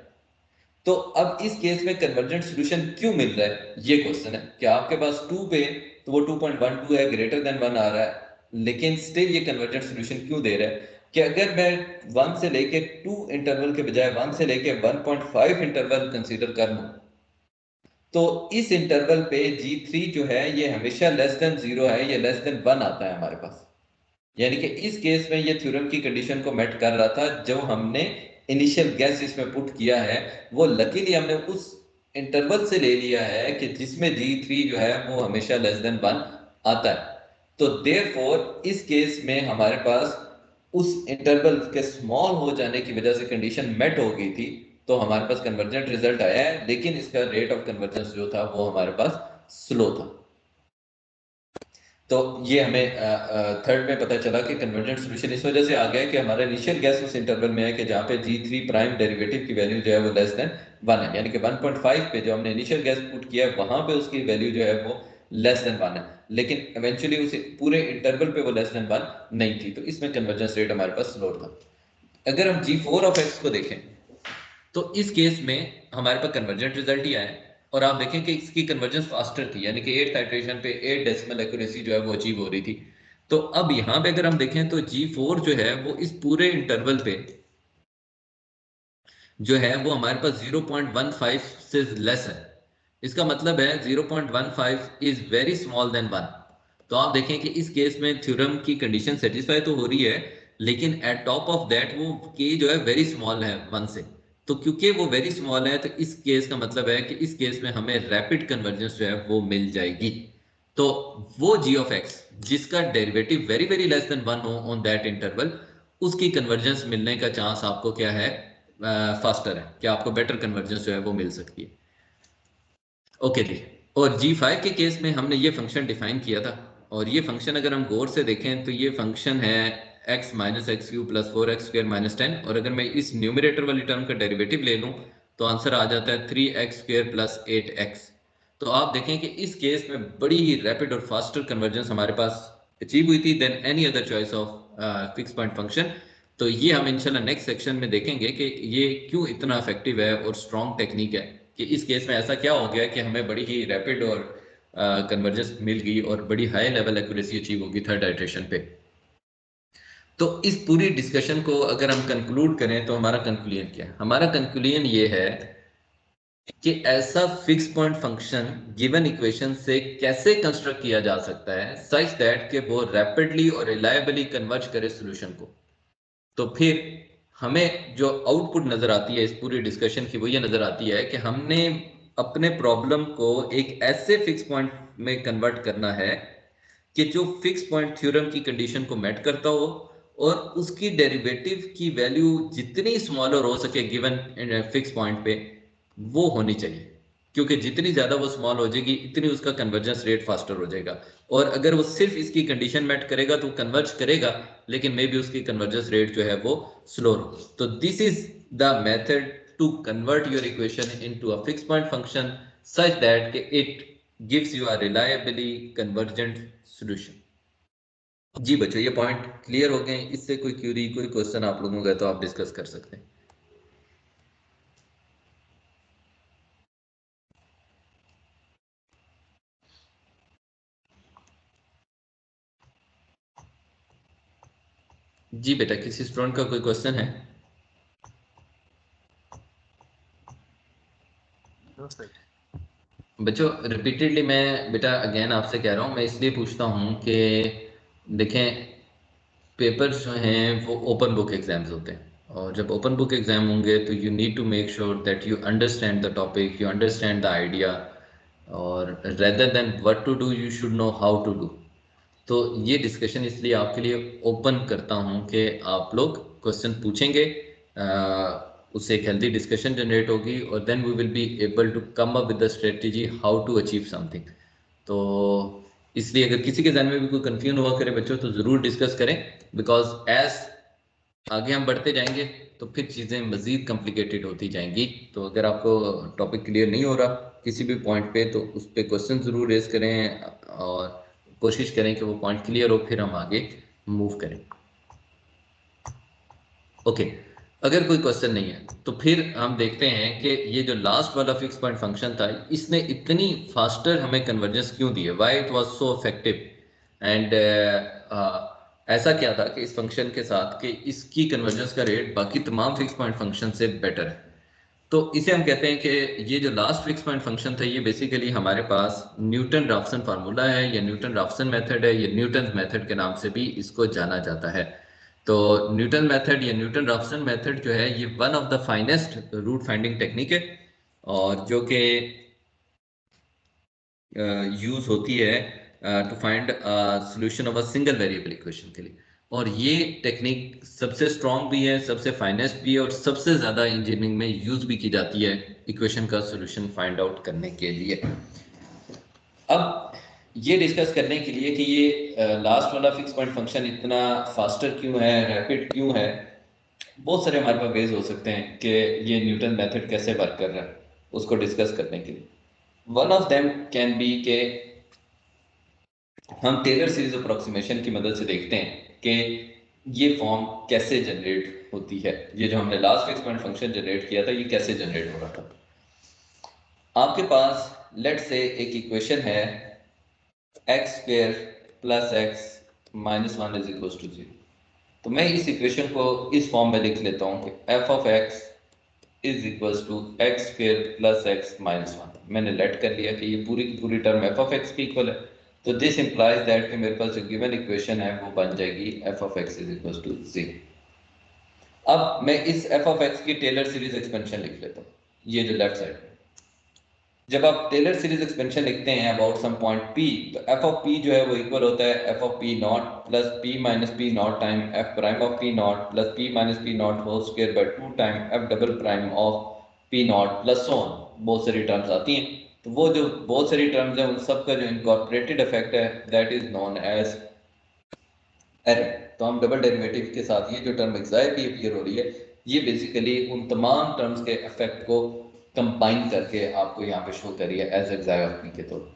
तो अब इस केस में कन्वर्जेंट सॉल्यूशन क्यों मिल रहा है, ये क्वेश्चन है कि आपके पास 2 पे तो वो 2.12 है, ग्रेटर देन 1 आ रहा है, लेकिन स्टिल ये कन्वर्जेंट सॉल्यूशन क्यों दे रहा है कि अगर मैं 1 से लेके 2 इंटरवल के बजाय 1 से लेके 1.5 इंटरवल कंसीडर कर लूं तो इस इंटरवल पे G3 जो है ये हमेशा लेस देन 0 है, ये लेस देन 1 आता है हमारे पास। यानी कि इस केस में ये थ्योरम की कंडीशन को मेट कर रहा था जो हमने इनिशियल गैस इसमें पुट किया है, वो लकीली हमने उस इंटरवल से ले लिया है कि जिसमें G3 जो है वो हमेशा लेस देन 1 आता है। तो देयरफॉर इस केस में हमारे पास उस इंटरवल के स्मॉल हो जाने की वजह से कंडीशन मेट हो गई थी, तो हमारे पास कन्वर्जेंट रिजल्ट आया है, लेकिन इसका रेट ऑफ कन्वर्जेंस जो था वो हमारे पास स्लो था। तो ये हमें थर्ड में पता चला कि कन्वर्जेंट सॉल्यूशन इस वजह से आ गया कि हमारा इनिशियल गैस उस इंटरवल में है कि जहां पे G3 प्राइम डेरिवेटिव की वैल्यू जो है वो लेस देन 1 है, यानी कि 1.5 पे जो हमने इनिशियल गैस पुट किया है वहां पे उसकी वैल्यू जो है वो लेस देन 1 है, लेकिन इवेंचुअली उस पूरे इंटरवल पे वो लेस देन 1 नहीं थी, तो इसमें कन्वर्जेंस रेट हमारे पास स्लो था। अगर हम G4 ऑफ x को देखें तो इस केस में हमारे पास कन्वर्जेंट रिजल्ट ही आया है, और आप देखें कि इसकी कन्वर्जेंस फास्टर थी, यानी कि 8th आइटरेशन पे 8 डेसिमल एक्यूरेसी जो है वो अचीव हो रही थी। तो अब यहाँ पे अगर हम देखें तो G4 जो है वो इस पूरे इंटरवल पे जो है वो हमारे पास 0.15 से लेस है। इसका मतलब है 0.15 इज वेरी स्मॉल देन 1। तो आप देखें कि इस केस में थ्योरम की कंडीशन सेटिस्फाई तो हो रही है, लेकिन एट टॉप ऑफ दैट वो के जो है वेरी स्मॉल है 1 से। तो क्योंकि वो वेरी स्मॉल है तो इस केस का मतलब है कि इस केस में हमें रैपिड कन्वर्जेंस जो है वो मिल जाएगी। तो वो g ऑफ x जिसका derivative very very less than 1 हो ऑन दैट इंटरवल, उसकी कन्वर्जेंस मिलने का चांस आपको क्या है, फास्टर है, कि आपको बेटर कन्वर्जेंस जो है वो मिल सकती है। ओके जी। और G5 के केस में हमने ये फंक्शन डिफाइन किया था, और ये फंक्शन अगर हम गौर से देखें तो ये फंक्शन है x minus x cube plus 4x² minus 10, और अगर मैं इस न्यूमरेटर वाली टर्म का डेरिवेटिव ले लूं तो आंसर आ जाता है 3x² प्लस 8x। तो आप देखें कि इस केस में बड़ी ही रैपिड और फास्टर कन्वर्जेंस हमारे पास अचीव हुई थी then any other choice of fix point function. तो ये हम इंशाल्लाह नेक्स्ट सेक्शन में देखेंगे कि ये क्यों इतना इफेक्टिव है और स्ट्रॉन्ग टेक्निक है, कि इस केस में ऐसा क्या हो गया कि हमें बड़ी ही रैपिड और कन्वर्जेंस मिल गई और बड़ी हाई लेवल एक्यूरेसी अचीव होगी थर्ड आइटरेशन पे। तो इस पूरी डिस्कशन को अगर हम कंक्लूड करें तो हमारा कंक्लूजन क्या है? हमारा कंक्लूजन ये है कि ऐसा fix point function given equation से कैसे कंस्ट्रक्ट किया जा सकता है सच दैट कि वो रैपिडली और रिलायबली कन्वर्ज करे सॉल्यूशन को। तो फिर हमें जो आउटपुट नजर आती है इस पूरी डिस्कशन की वो ये नजर आती है कि हमने अपने प्रॉब्लम को एक ऐसे फिक्स पॉइंट में कन्वर्ट करना है कि जो फिक्स पॉइंट थ्योरम की कंडीशन को मेट करता हो, और उसकी डेरिवेटिव की वैल्यू जितनी स्मॉलर हो सके गिवन फिक्स पॉइंट पे वो होनी चाहिए, क्योंकि जितनी ज्यादा वो स्मॉल हो जाएगी इतनी उसका कन्वर्जेंस रेट फास्टर हो जाएगा। और अगर वो सिर्फ इसकी कंडीशन मेट करेगा तो कन्वर्ज करेगा, लेकिन मे बी उसकी कन्वर्जेंस रेट जो है वो स्लो हो। तो this is the method to convert your equation into a fix point function such that it gives you a reliably convergent solution. जी बच्चों, ये पॉइंट क्लियर हो गए? इससे कोई क्यूरी कोई क्वेश्चन आप लोगों का तो आप डिस्कस कर सकते हैं। जी बेटा, किसी स्टूडेंट का कोई क्वेश्चन है? बच्चों रिपीटेडली मैं बेटा अगेन आपसे कह रहा हूँ, मैं इसलिए पूछता हूँ कि देखें पेपर्स जो हैं वो ओपन बुक एग्जाम्स होते हैं, और जब ओपन बुक एग्जाम होंगे तो you need to make sure that you understand the topic, you understand the idea, और rather than what to do you should know how to do. तो ये discussion इसलिए आपके लिए ओपन करता हूँ कि आप लोग क्वेश्चन पूछेंगे, उससे एक हेल्दी डिस्कशन जनरेट होगी, और then we will be able to come up with the strategy how to achieve something. तो इसलिए अगर किसी के जहन में भी कोई कंफ्यूजन हुआ करे बच्चों, तो ज़रूर डिस्कस करें, बिकॉज एज आगे हम बढ़ते जाएंगे तो फिर चीज़ें मज़ीद कॉम्प्लिकेटेड होती जाएंगी। तो अगर आपको टॉपिक क्लियर नहीं हो रहा किसी भी पॉइंट पे, तो उस पर क्वेश्चन ज़रूर रेज करें और कोशिश करें कि वो पॉइंट क्लियर हो, फिर हम आगे मूव करें। ओके, अगर कोई क्वेश्चन नहीं है तो फिर हम देखते हैं कि ये जो लास्ट वाला फिक्स पॉइंट फंक्शन था, इसने इतनी फास्टर हमें कन्वर्जेंस क्यों दी है, why it was so effective, and ऐसा क्या था कि इस फंक्शन के साथ कि इसकी कन्वर्जेंस का रेट बाकी तमाम फिक्स पॉइंट फंक्शन से बेटर है। तो इसे हम कहते हैं कि ये जो लास्ट फिक्स पॉइंट फंक्शन था, ये बेसिकली हमारे पास न्यूटन राफसन फार्मूला है, या न्यूटन राफसन मेथड है, या न्यूटन मेथड के नाम से भी इसको जाना जाता है। तो न्यूटन मेथड या न्यूटन राफसन मेथड जो है, ये one of the finest root finding technique है, और जो कि यूज होती है to find solution of a single variable equation के लिए। और ये टेक्निक सबसे स्ट्रॉन्ग भी है, सबसे फाइनेस्ट भी है, और सबसे ज़्यादा इंजीनियरिंग में यूज भी की जाती है इक्वेशन का सॉल्यूशन फाइंड आउट करने के लिए। अब ये डिस्कस करने के लिए कि ये लास्ट वाला फिक्स पॉइंट फंक्शन इतना फास्टर क्यों है, रैपिड क्यों है, बहुत सारे हमारे पास वेज हो सकते हैं कि ये न्यूटन मेथड कैसे वर्क कर रहा है, उसको डिस्कस करने के लिए। One of them can be के हम टेलर सीरीज अप्रोक्सीमेशन की मदद से देखते हैं कि ये फॉर्म कैसे जनरेट होती है। ये जो हमने last fix point function generate किया था, ये कैसे जनरेट हो रहा था। आपके पास लेट से एक इक्वेशन है x square plus x minus 1 is equal to 0। तो मैं इस इक्वेशन को इस फॉर्म में लिख लेता हूँ कि f of x is equal to x square plus x minus 1। मैंने लेट कर लिया कि ये पूरी की पूरी टर्म एफ ऑफ एक्स की इक्वल है। तो दिस इंप्लाइज दैट कि मेरे पास जो गिवन इक्वेशन है वो बन जाएगी f of x is equal to 0। अब मैं इस एफ ऑफ एक्स की टेलर सीरीज एक्सपेंशन लिख लेता हूँ, ये जो लेफ्ट साइड में। जब आप टेलर सीरीज एक्सपेंशन लिखते हैं अबाउट सम पॉइंट पी, तो एफ ऑफ पी जो है वो इक्वल होता है f of p not plus p minus p not time f prime of p not plus p minus p not whole square by 2 time f double prime of p not plus so on. बहुत सारी terms आती हैं, तो वो जो बहुत सारी terms हैं उन सब का जो इनकॉर्पोरेटेड इफेक्ट है that is known as error. तो हम डबल डेरिवेटिव के साथ ये जो टर्म एक्सायर की अपीयर हो रही है, ये बेसिकली उन तमाम टर्म्स के इफेक्ट को कंबाइन करके आपको यहाँ पे शो करी है एज एक्सायर ऑफ पी के तौर।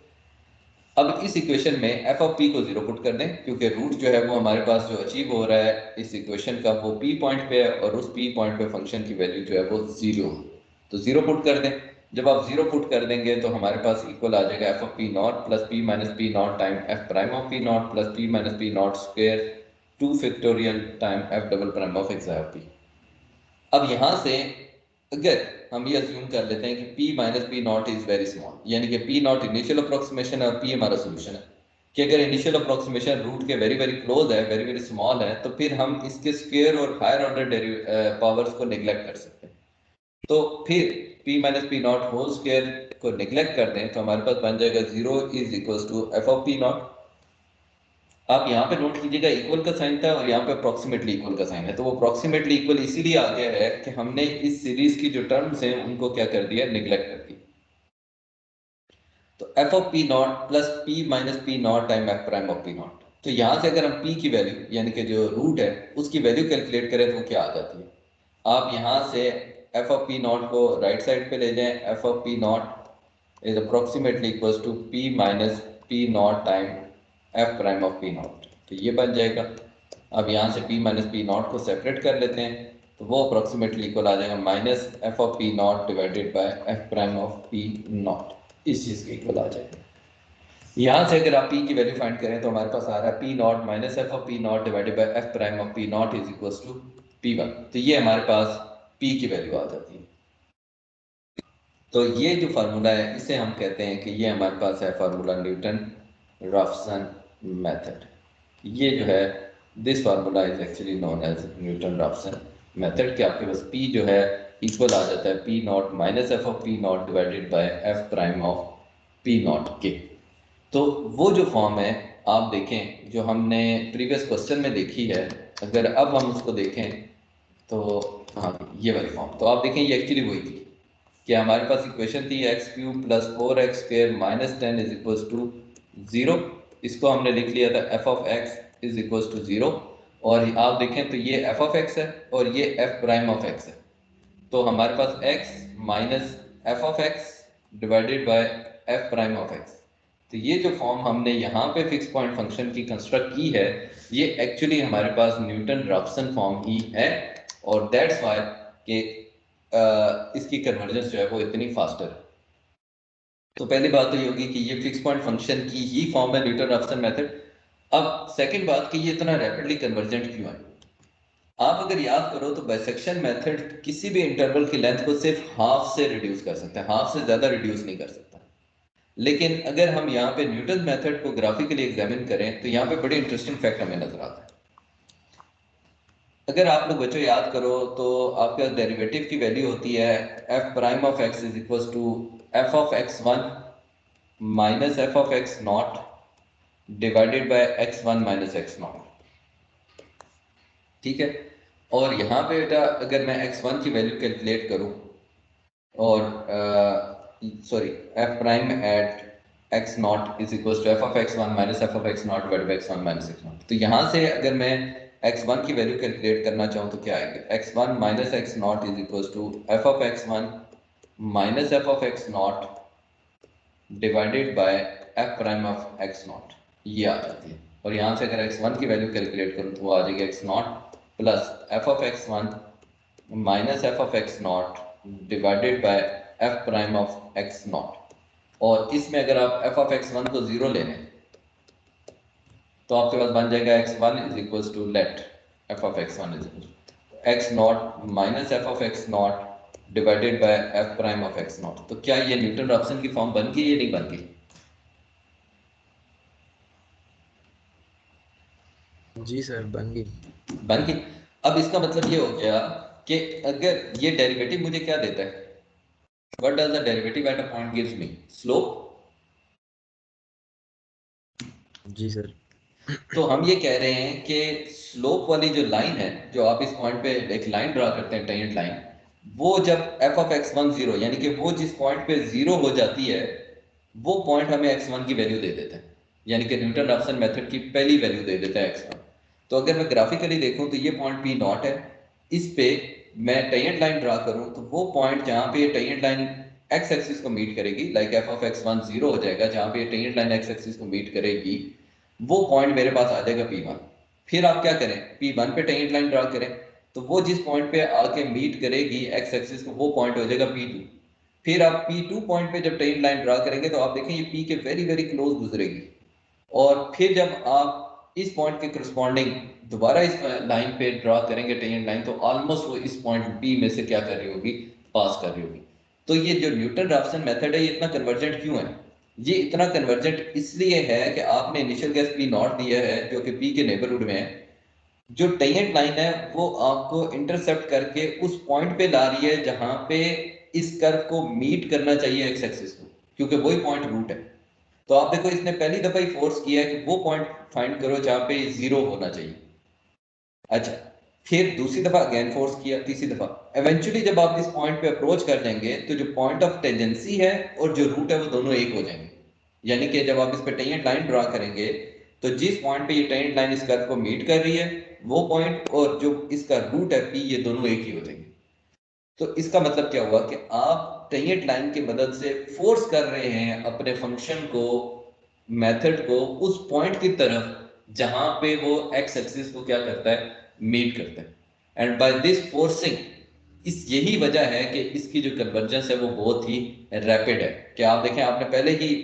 अब इस इक्वेशन में एफ ऑफ पी को 0 पुट कर दें, क्योंकि रूट जो है वो हमारे पास जो अचीव हो रहा है इस इक्वेशन का वो पी पॉइंट पे है, और उस पी पॉइंट पे फंक्शन की वैल्यू जो है वो 0। तो 0 पुट कर दें। जब आप 0 पुट कर देंगे तो हमारे पास इक्वल आ जाएगा f of p not plus p minus p not time f prime of p not plus p minus p naught square 2 factorial time f double prime of एक्सायर पी। अब यहाँ से अगर हम ये अज्यूम कर लेते हैं कि p minus p not is very small, यानी कि p नॉट इनिशियल अप्रोक्सीमेशन है और p हमारा सोल्यूशन है, कि अगर इनिशियल अप्रोक्सीमेशन रूट के वेरी वेरी क्लोज है, वेरी वेरी स्मॉल है, तो फिर हम इसके स्क्वायर और हायर ऑर्डर पावर्स को नेग्लेक्ट कर सकते हैं। तो फिर p minus p not whole square को नेग्लेक्ट कर दें तो हमारे पास बन जाएगा 0 is equal to f of p not. आप यहाँ पे नोट कीजिएगा इक्वल का साइन था और यहाँ पे अप्रोक्सीमेटली इक्वल का साइन है। तो वो अप्रोक्सीमेटली इक्वल इसीलिए आ गया है कि हमने इस सीरीज की जो टर्म्स हैं उनको क्या कर दिया, निगलेक्ट कर दिया। तो f of p not plus p minus p not time f prime of p not. तो यहाँ से अगर हम पी की वैल्यू यानी कि जो रूट है उसकी वैल्यू कैलकुलेट करें तो क्या आ जाती है। आप यहाँ से एफ ऑफ पी नॉट को राइट साइड पे ले जाएं, f of p not is approximately equal to p minus p not time f prime of p not. तो ये बन जाएगा। अब यहाँ से p माइनस पी नॉट को सेपरेट कर लेते हैं तो वो अप्रोक्सीमेटली इक्वल आ जाएगा minus f of p not divided by f prime of p not, इस चीज़ के इक्वल आ जाएगा। यहाँ से अगर आप p की वैल्यू फाइंड करें तो हमारे पास आ रहा है p not minus f of p not divided by f prime of p not is equal to p1। तो ये हमारे पास p की वैल्यू आ जाती है। तो ये जो फार्मूला है इसे हम कहते हैं कि ये हमारे पास है फार्मूला न्यूटन राफसन मेथड। ये जो है this formula is actually known as Newton Raphson method कि आपके पास p जो है इक्वल आ जाता है p not minus f of p not divided bye f prime of p not के। तो वो जो फॉर्म है आप देखें जो हमने प्रीवियस क्वेश्चन में देखी है, अगर अब हम उसको देखें तो हाँ ये वाली फॉर्म, तो आप देखें ये एक्चुअली वही थी कि हमारे पास इक्वेशन थी x cube plus 4x² minus 10 is equal to 0। इसको हमने लिख लिया था f of x is equal to 0, और आप देखें तो ये एफ ऑफ एक्स है और ये एफ प्राइम ऑफ एक्स है। तो हमारे पास x minus f of x divided by f prime of x. तो ये जो फॉर्म हमने यहाँ पे फिक्स पॉइंट फंक्शन की कंस्ट्रक्ट की है, ये एक्चुअली हमारे पास न्यूटन रॉप्सन फॉर्म ही है, और दैट्स व्हाई कि इसकी कन्वर्जेंस जो है वो इतनी फास्टर है। तो पहली बात तो ये होगी कि ये फिक्स पॉइंट फंक्शन की ही फॉर्म है न्यूटन रॉप्सन मेथड। अब सेकंड बात कि ये इतना रैपिडली कन्वर्जेंट क्यों है। आप अगर याद करो तो बाइसेक्शन मेथड किसी भी इंटरवल की लेंथ को सिर्फ हाफ से रिड्यूस कर सकता है, हाफ से ज्यादा रिड्यूस नहीं कर सकता। लेकिन अगर हम यहाँ पे न्यूटन मेथड को ग्राफिकली एग्जामिन करें तो यहाँ पे बड़े इंटरेस्टिंग फैक्ट हमें नजर आता है। अगर आप लोग बच्चों याद करो तो आपके पास डेरिवेटिव की वैल्यू होती है f prime of x is equal to f of x1 minus f of x not divided by x1 minus x not. ठीक है, और यहाँ पे बेटा अगर मैं x1 की वैल्यू कैलकुलेट करूँ और sorry f prime at x not is equal to f of x1 minus f of x not divided by x1 minus x not. तो यहाँ से अगर मैं x1 की वैल्यू कैलकुलेट करना चाहूँ तो क्या आएगा, x1 minus x not is equal to f of x1 minus f of x not divided by f prime of x not, ये आ जाती है। और यहाँ से अगर x1 की वैल्यू कैलकुलेट करूँ तो वो आ जाएगी x not plus F of x1 minus f of x not divided by f prime of x not. और इसमें अगर आप एफ ऑफ x1 को 0 ले लें तो आपके पास बन जाएगा x1 is equal to let f of x1 is equal x not minus f of x not divided by f prime of x not. तो क्या ये न्यूटन रॉप्सन की फॉर्म बन गई या नहीं बन गई? जी सर बन गई। बन गई। अब इसका मतलब ये हो गया कि अगर ये डेरिवेटिव मुझे क्या देता है, what does the derivative at a point gives me, slope. जी सर। तो हम ये कह रहे हैं कि स्लोप वाली जो लाइन है, जो आप इस पॉइंट पे एक लाइन ड्रा करते हैं टेंजेंट लाइन, वो जब एफ ऑफ x1 0 यानी कि वो जिस पॉइंट पे 0 हो जाती है वो पॉइंट हमें x1 की वैल्यू दे देता है, यानी कि न्यूटन रॉप्सन मेथड की पहली वैल्यू दे देता है x1। तो अगर मैं ग्राफिकली देखूं तो ये पॉइंट P नॉट है, इस पे मैं टेंजेंट लाइन ड्रा करूं तो वो पॉइंट जहां पे ये टेंजेंट लाइन x एक्सिस को मीट करेगी, लाइक एफ ऑफ x1 0 हो जाएगा, जहां पे ये टेंजेंट लाइन x एक्सिस को मीट करेगी वो पॉइंट मेरे पास आ जाएगा P1। फिर आप क्या करें, P1 पे टेंजेंट लाइन ड्रा करें तो वो जिस पॉइंट पे आके मीट करेगी x एक्सिस को वो पॉइंट हो जाएगा P2। फिर आप P2 पॉइंट पे जब टेंजेंट लाइन ड्रा करेंगे तो आप देखें ये P के वेरी वेरी क्लोज गुजरेगी, और फिर जब आप इस पॉइंट के करस्पॉन्डिंग दोबारा इस लाइन पे ड्रा करेंगे टेंजेंट लाइन तो ऑलमोस्ट वो इस पॉइंट P में से क्या कर रही होगी, पास कर रही होगी। तो ये जो न्यूटन रॉप्सन मेथड है ये इतना कन्वर्जेंट क्यों है? ये इतना कन्वर्जेंट इसलिए है कि आपने इनिशियल गैस P नॉट दिया है जो कि P के नेबरहुड में है, जो टेंजेंट लाइन है वो आपको इंटरसेप्ट करके उस पॉइंट पे ला रही है जहां पे इस कर्व को मीट करना चाहिए एक्स एक्सिस को, क्योंकि वही पॉइंट रूट है। तो आप देखो इसने पहली दफा ही फोर्स किया है कि वो पॉइंट फाइंड करो जहां पे 0 होना चाहिए। अच्छा, फिर दूसरी दफा अगेन फोर्स किया, तीसरी दफा, इवेंचुअली जब आप इस पॉइंट पे अप्रोच कर जाएंगे तो जो पॉइंट ऑफ टेंजेंसी है और जो रूट है वो दोनों एक हो जाएंगे। यानी कि जब आप इस पे टेंजेंट लाइन ड्रा करेंगे तो जिस पॉइंट पे ये टेंजेंट लाइन इस कर्व को मीट कर रही है वो पॉइंट और जो इसका रूट है P, ये दोनों एक ही हो जाएंगे। तो इसका मतलब क्या हुआ कि आप टेंजेंट लाइन की मदद से फोर्स कर रहे हैं अपने फंक्शन को, मेथड को उस पॉइंट की तरफ जहां पे वो एक्स एक्सिस को क्या करता है, मीट करता है। एंड बाय दिस फोर्सिंग, इस यही वजह है कि इसकी जो कन्वर्जेंस है वो बहुत ही रैपिड है। कि आप देखें आपने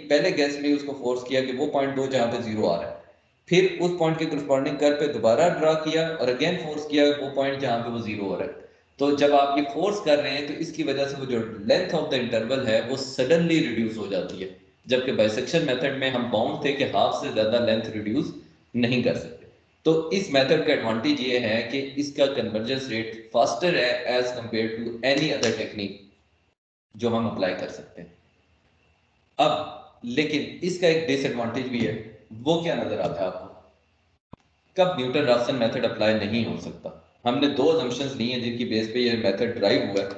पहले गैस में उसको फोर्स किया कि वो पॉइंट 2 जहां पे 0 आ रहा है, फिर उस पॉइंट के करस्पॉन्डिंग कर्व पे दोबारा ड्रा किया और अगेन फोर्स किया वो पॉइंट जहां पे वो 0 हो रहा है। तो जब आप ये फोर्स कर रहे हैं तो इसकी वजह से वो जो लेंथ ऑफ द इंटरवल है वो सडनली रिड्यूस हो जाती है, जबकि बाइसेक्शन मेथड में हम बाउंड थे कि हाफ से ज्यादा लेंथ रिड्यूस नहीं कर सकते। तो इस मेथड का एडवांटेज ये है कि इसका कन्वर्जेंस रेट फास्टर है as compare to any other technique जो हम अप्लाई कर सकते हैं। अब लेकिन इसका एक डिसएडवांटेज भी है, वो क्या नजर आता है आपको? कब न्यूटन राफसन मेथड अप्लाई नहीं हो सकता? हमने दो असम्पशंस ली हैं जिनकी बेस पे ये मेथड ड्राइव हुआ है,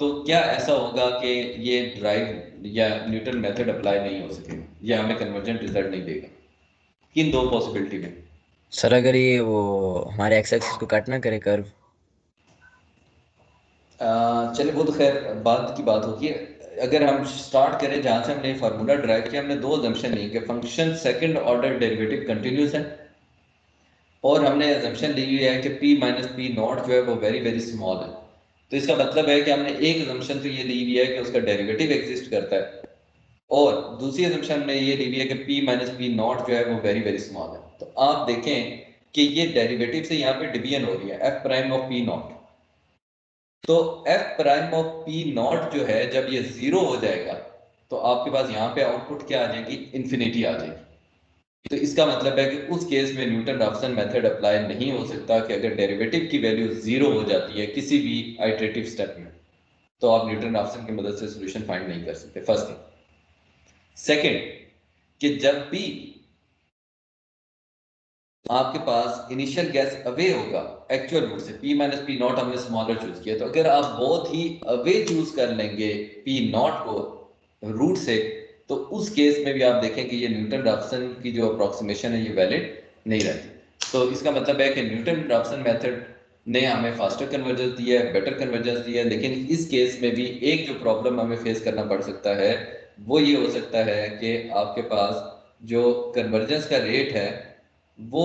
तो क्या ऐसा होगा कि ये ड्राइव या न्यूटन मेथड अप्लाई नहीं हो सकेगा या हमें कन्वर्जेंट रिजल्ट नहीं देगा? किन दो पॉसिबिलिटी में? सर अगर ये वो हमारे एक्स एक्सिस को कट ना करे कर्व, चलिए वो तो खैर बाद की बात होगी। अगर हम स्टार्ट करें जहां से हमने फार्मूला ड्राइव किया, हमने दो असम्पशन लिए कि function second order derivative continuous है, और हमने असम्पशन ली हुई है कि p माइनस पी नॉट जो है वो वेरी वेरी स्मॉल है। तो इसका मतलब है कि हमने एक असम्पशन तो ये ली हुई है कि उसका डेरिवेटिव एग्जिस्ट करता है, और दूसरी असम्पशन हमने ये ली हुई है कि p माइनस पी नॉट जो है वो वेरी वेरी स्मॉल है। तो आप देखें कि ये डेरिवेटिव से यहाँ पे डिवीजन हो रही है f prime of p not. तो f prime of p not जो है जब ये 0 हो जाएगा तो आपके पास यहाँ पे आउटपुट क्या आ जाएगी? इन्फिनिटी आ जाएगी। तो इसका मतलब है कि उस केस में न्यूटन राफसन मेथड अप्लाई नहीं हो सकता कि अगर डेरिवेटिव की वैल्यू 0 हो जाती है किसी भी आइटरेटिव स्टेप में, तो आप न्यूटन राफसन की मदद से सॉल्यूशन फाइंड नहीं कर सकते। First thing. सेकंड, कि जब भी आपके पास इनिशियल गैस अवे होगा एक्चुअल रूट से, p माइनस पी नॉट हमने स्मॉलर चूज किया, तो अगर आप बहुत ही अवे चूज कर लेंगे p नॉट को रूट से, तो उस केस में भी आप देखें कि ये न्यूटन राफसन की जो अप्रोक्सीमेशन है ये वैलिड नहीं रहती। तो इसका मतलब है कि न्यूटन राफसन मेथड ने हमें फास्टर कन्वर्जेंस दिया है, बेटर कन्वर्जेंस दिया है, लेकिन इस केस में भी एक जो प्रॉब्लम हमें फेस करना पड़ सकता है वो ये हो सकता है कि आपके पास जो कन्वर्जेंस का रेट है वो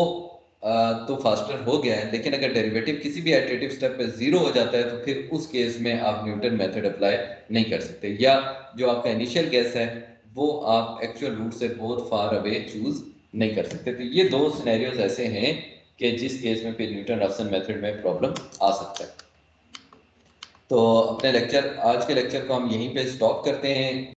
तो फास्टर हो गया है, लेकिन अगर डेरिवेटिव किसी भी आइटरेटिव स्टेप पे 0 हो जाता है तो फिर उस केस में आप न्यूटन मेथड अप्लाई नहीं कर सकते, या जो आपका इनिशियल गैस है वो आप एक्चुअल रूट से बहुत फार अवे चूज नहीं कर सकते। तो ये दो सिनेरियोज ऐसे हैं कि जिस केस में फिर न्यूटन राफसन मेथड में प्रॉब्लम आ सकता है। तो अपने लेक्चर, आज के लेक्चर को हम यहीं पे स्टॉप करते हैं।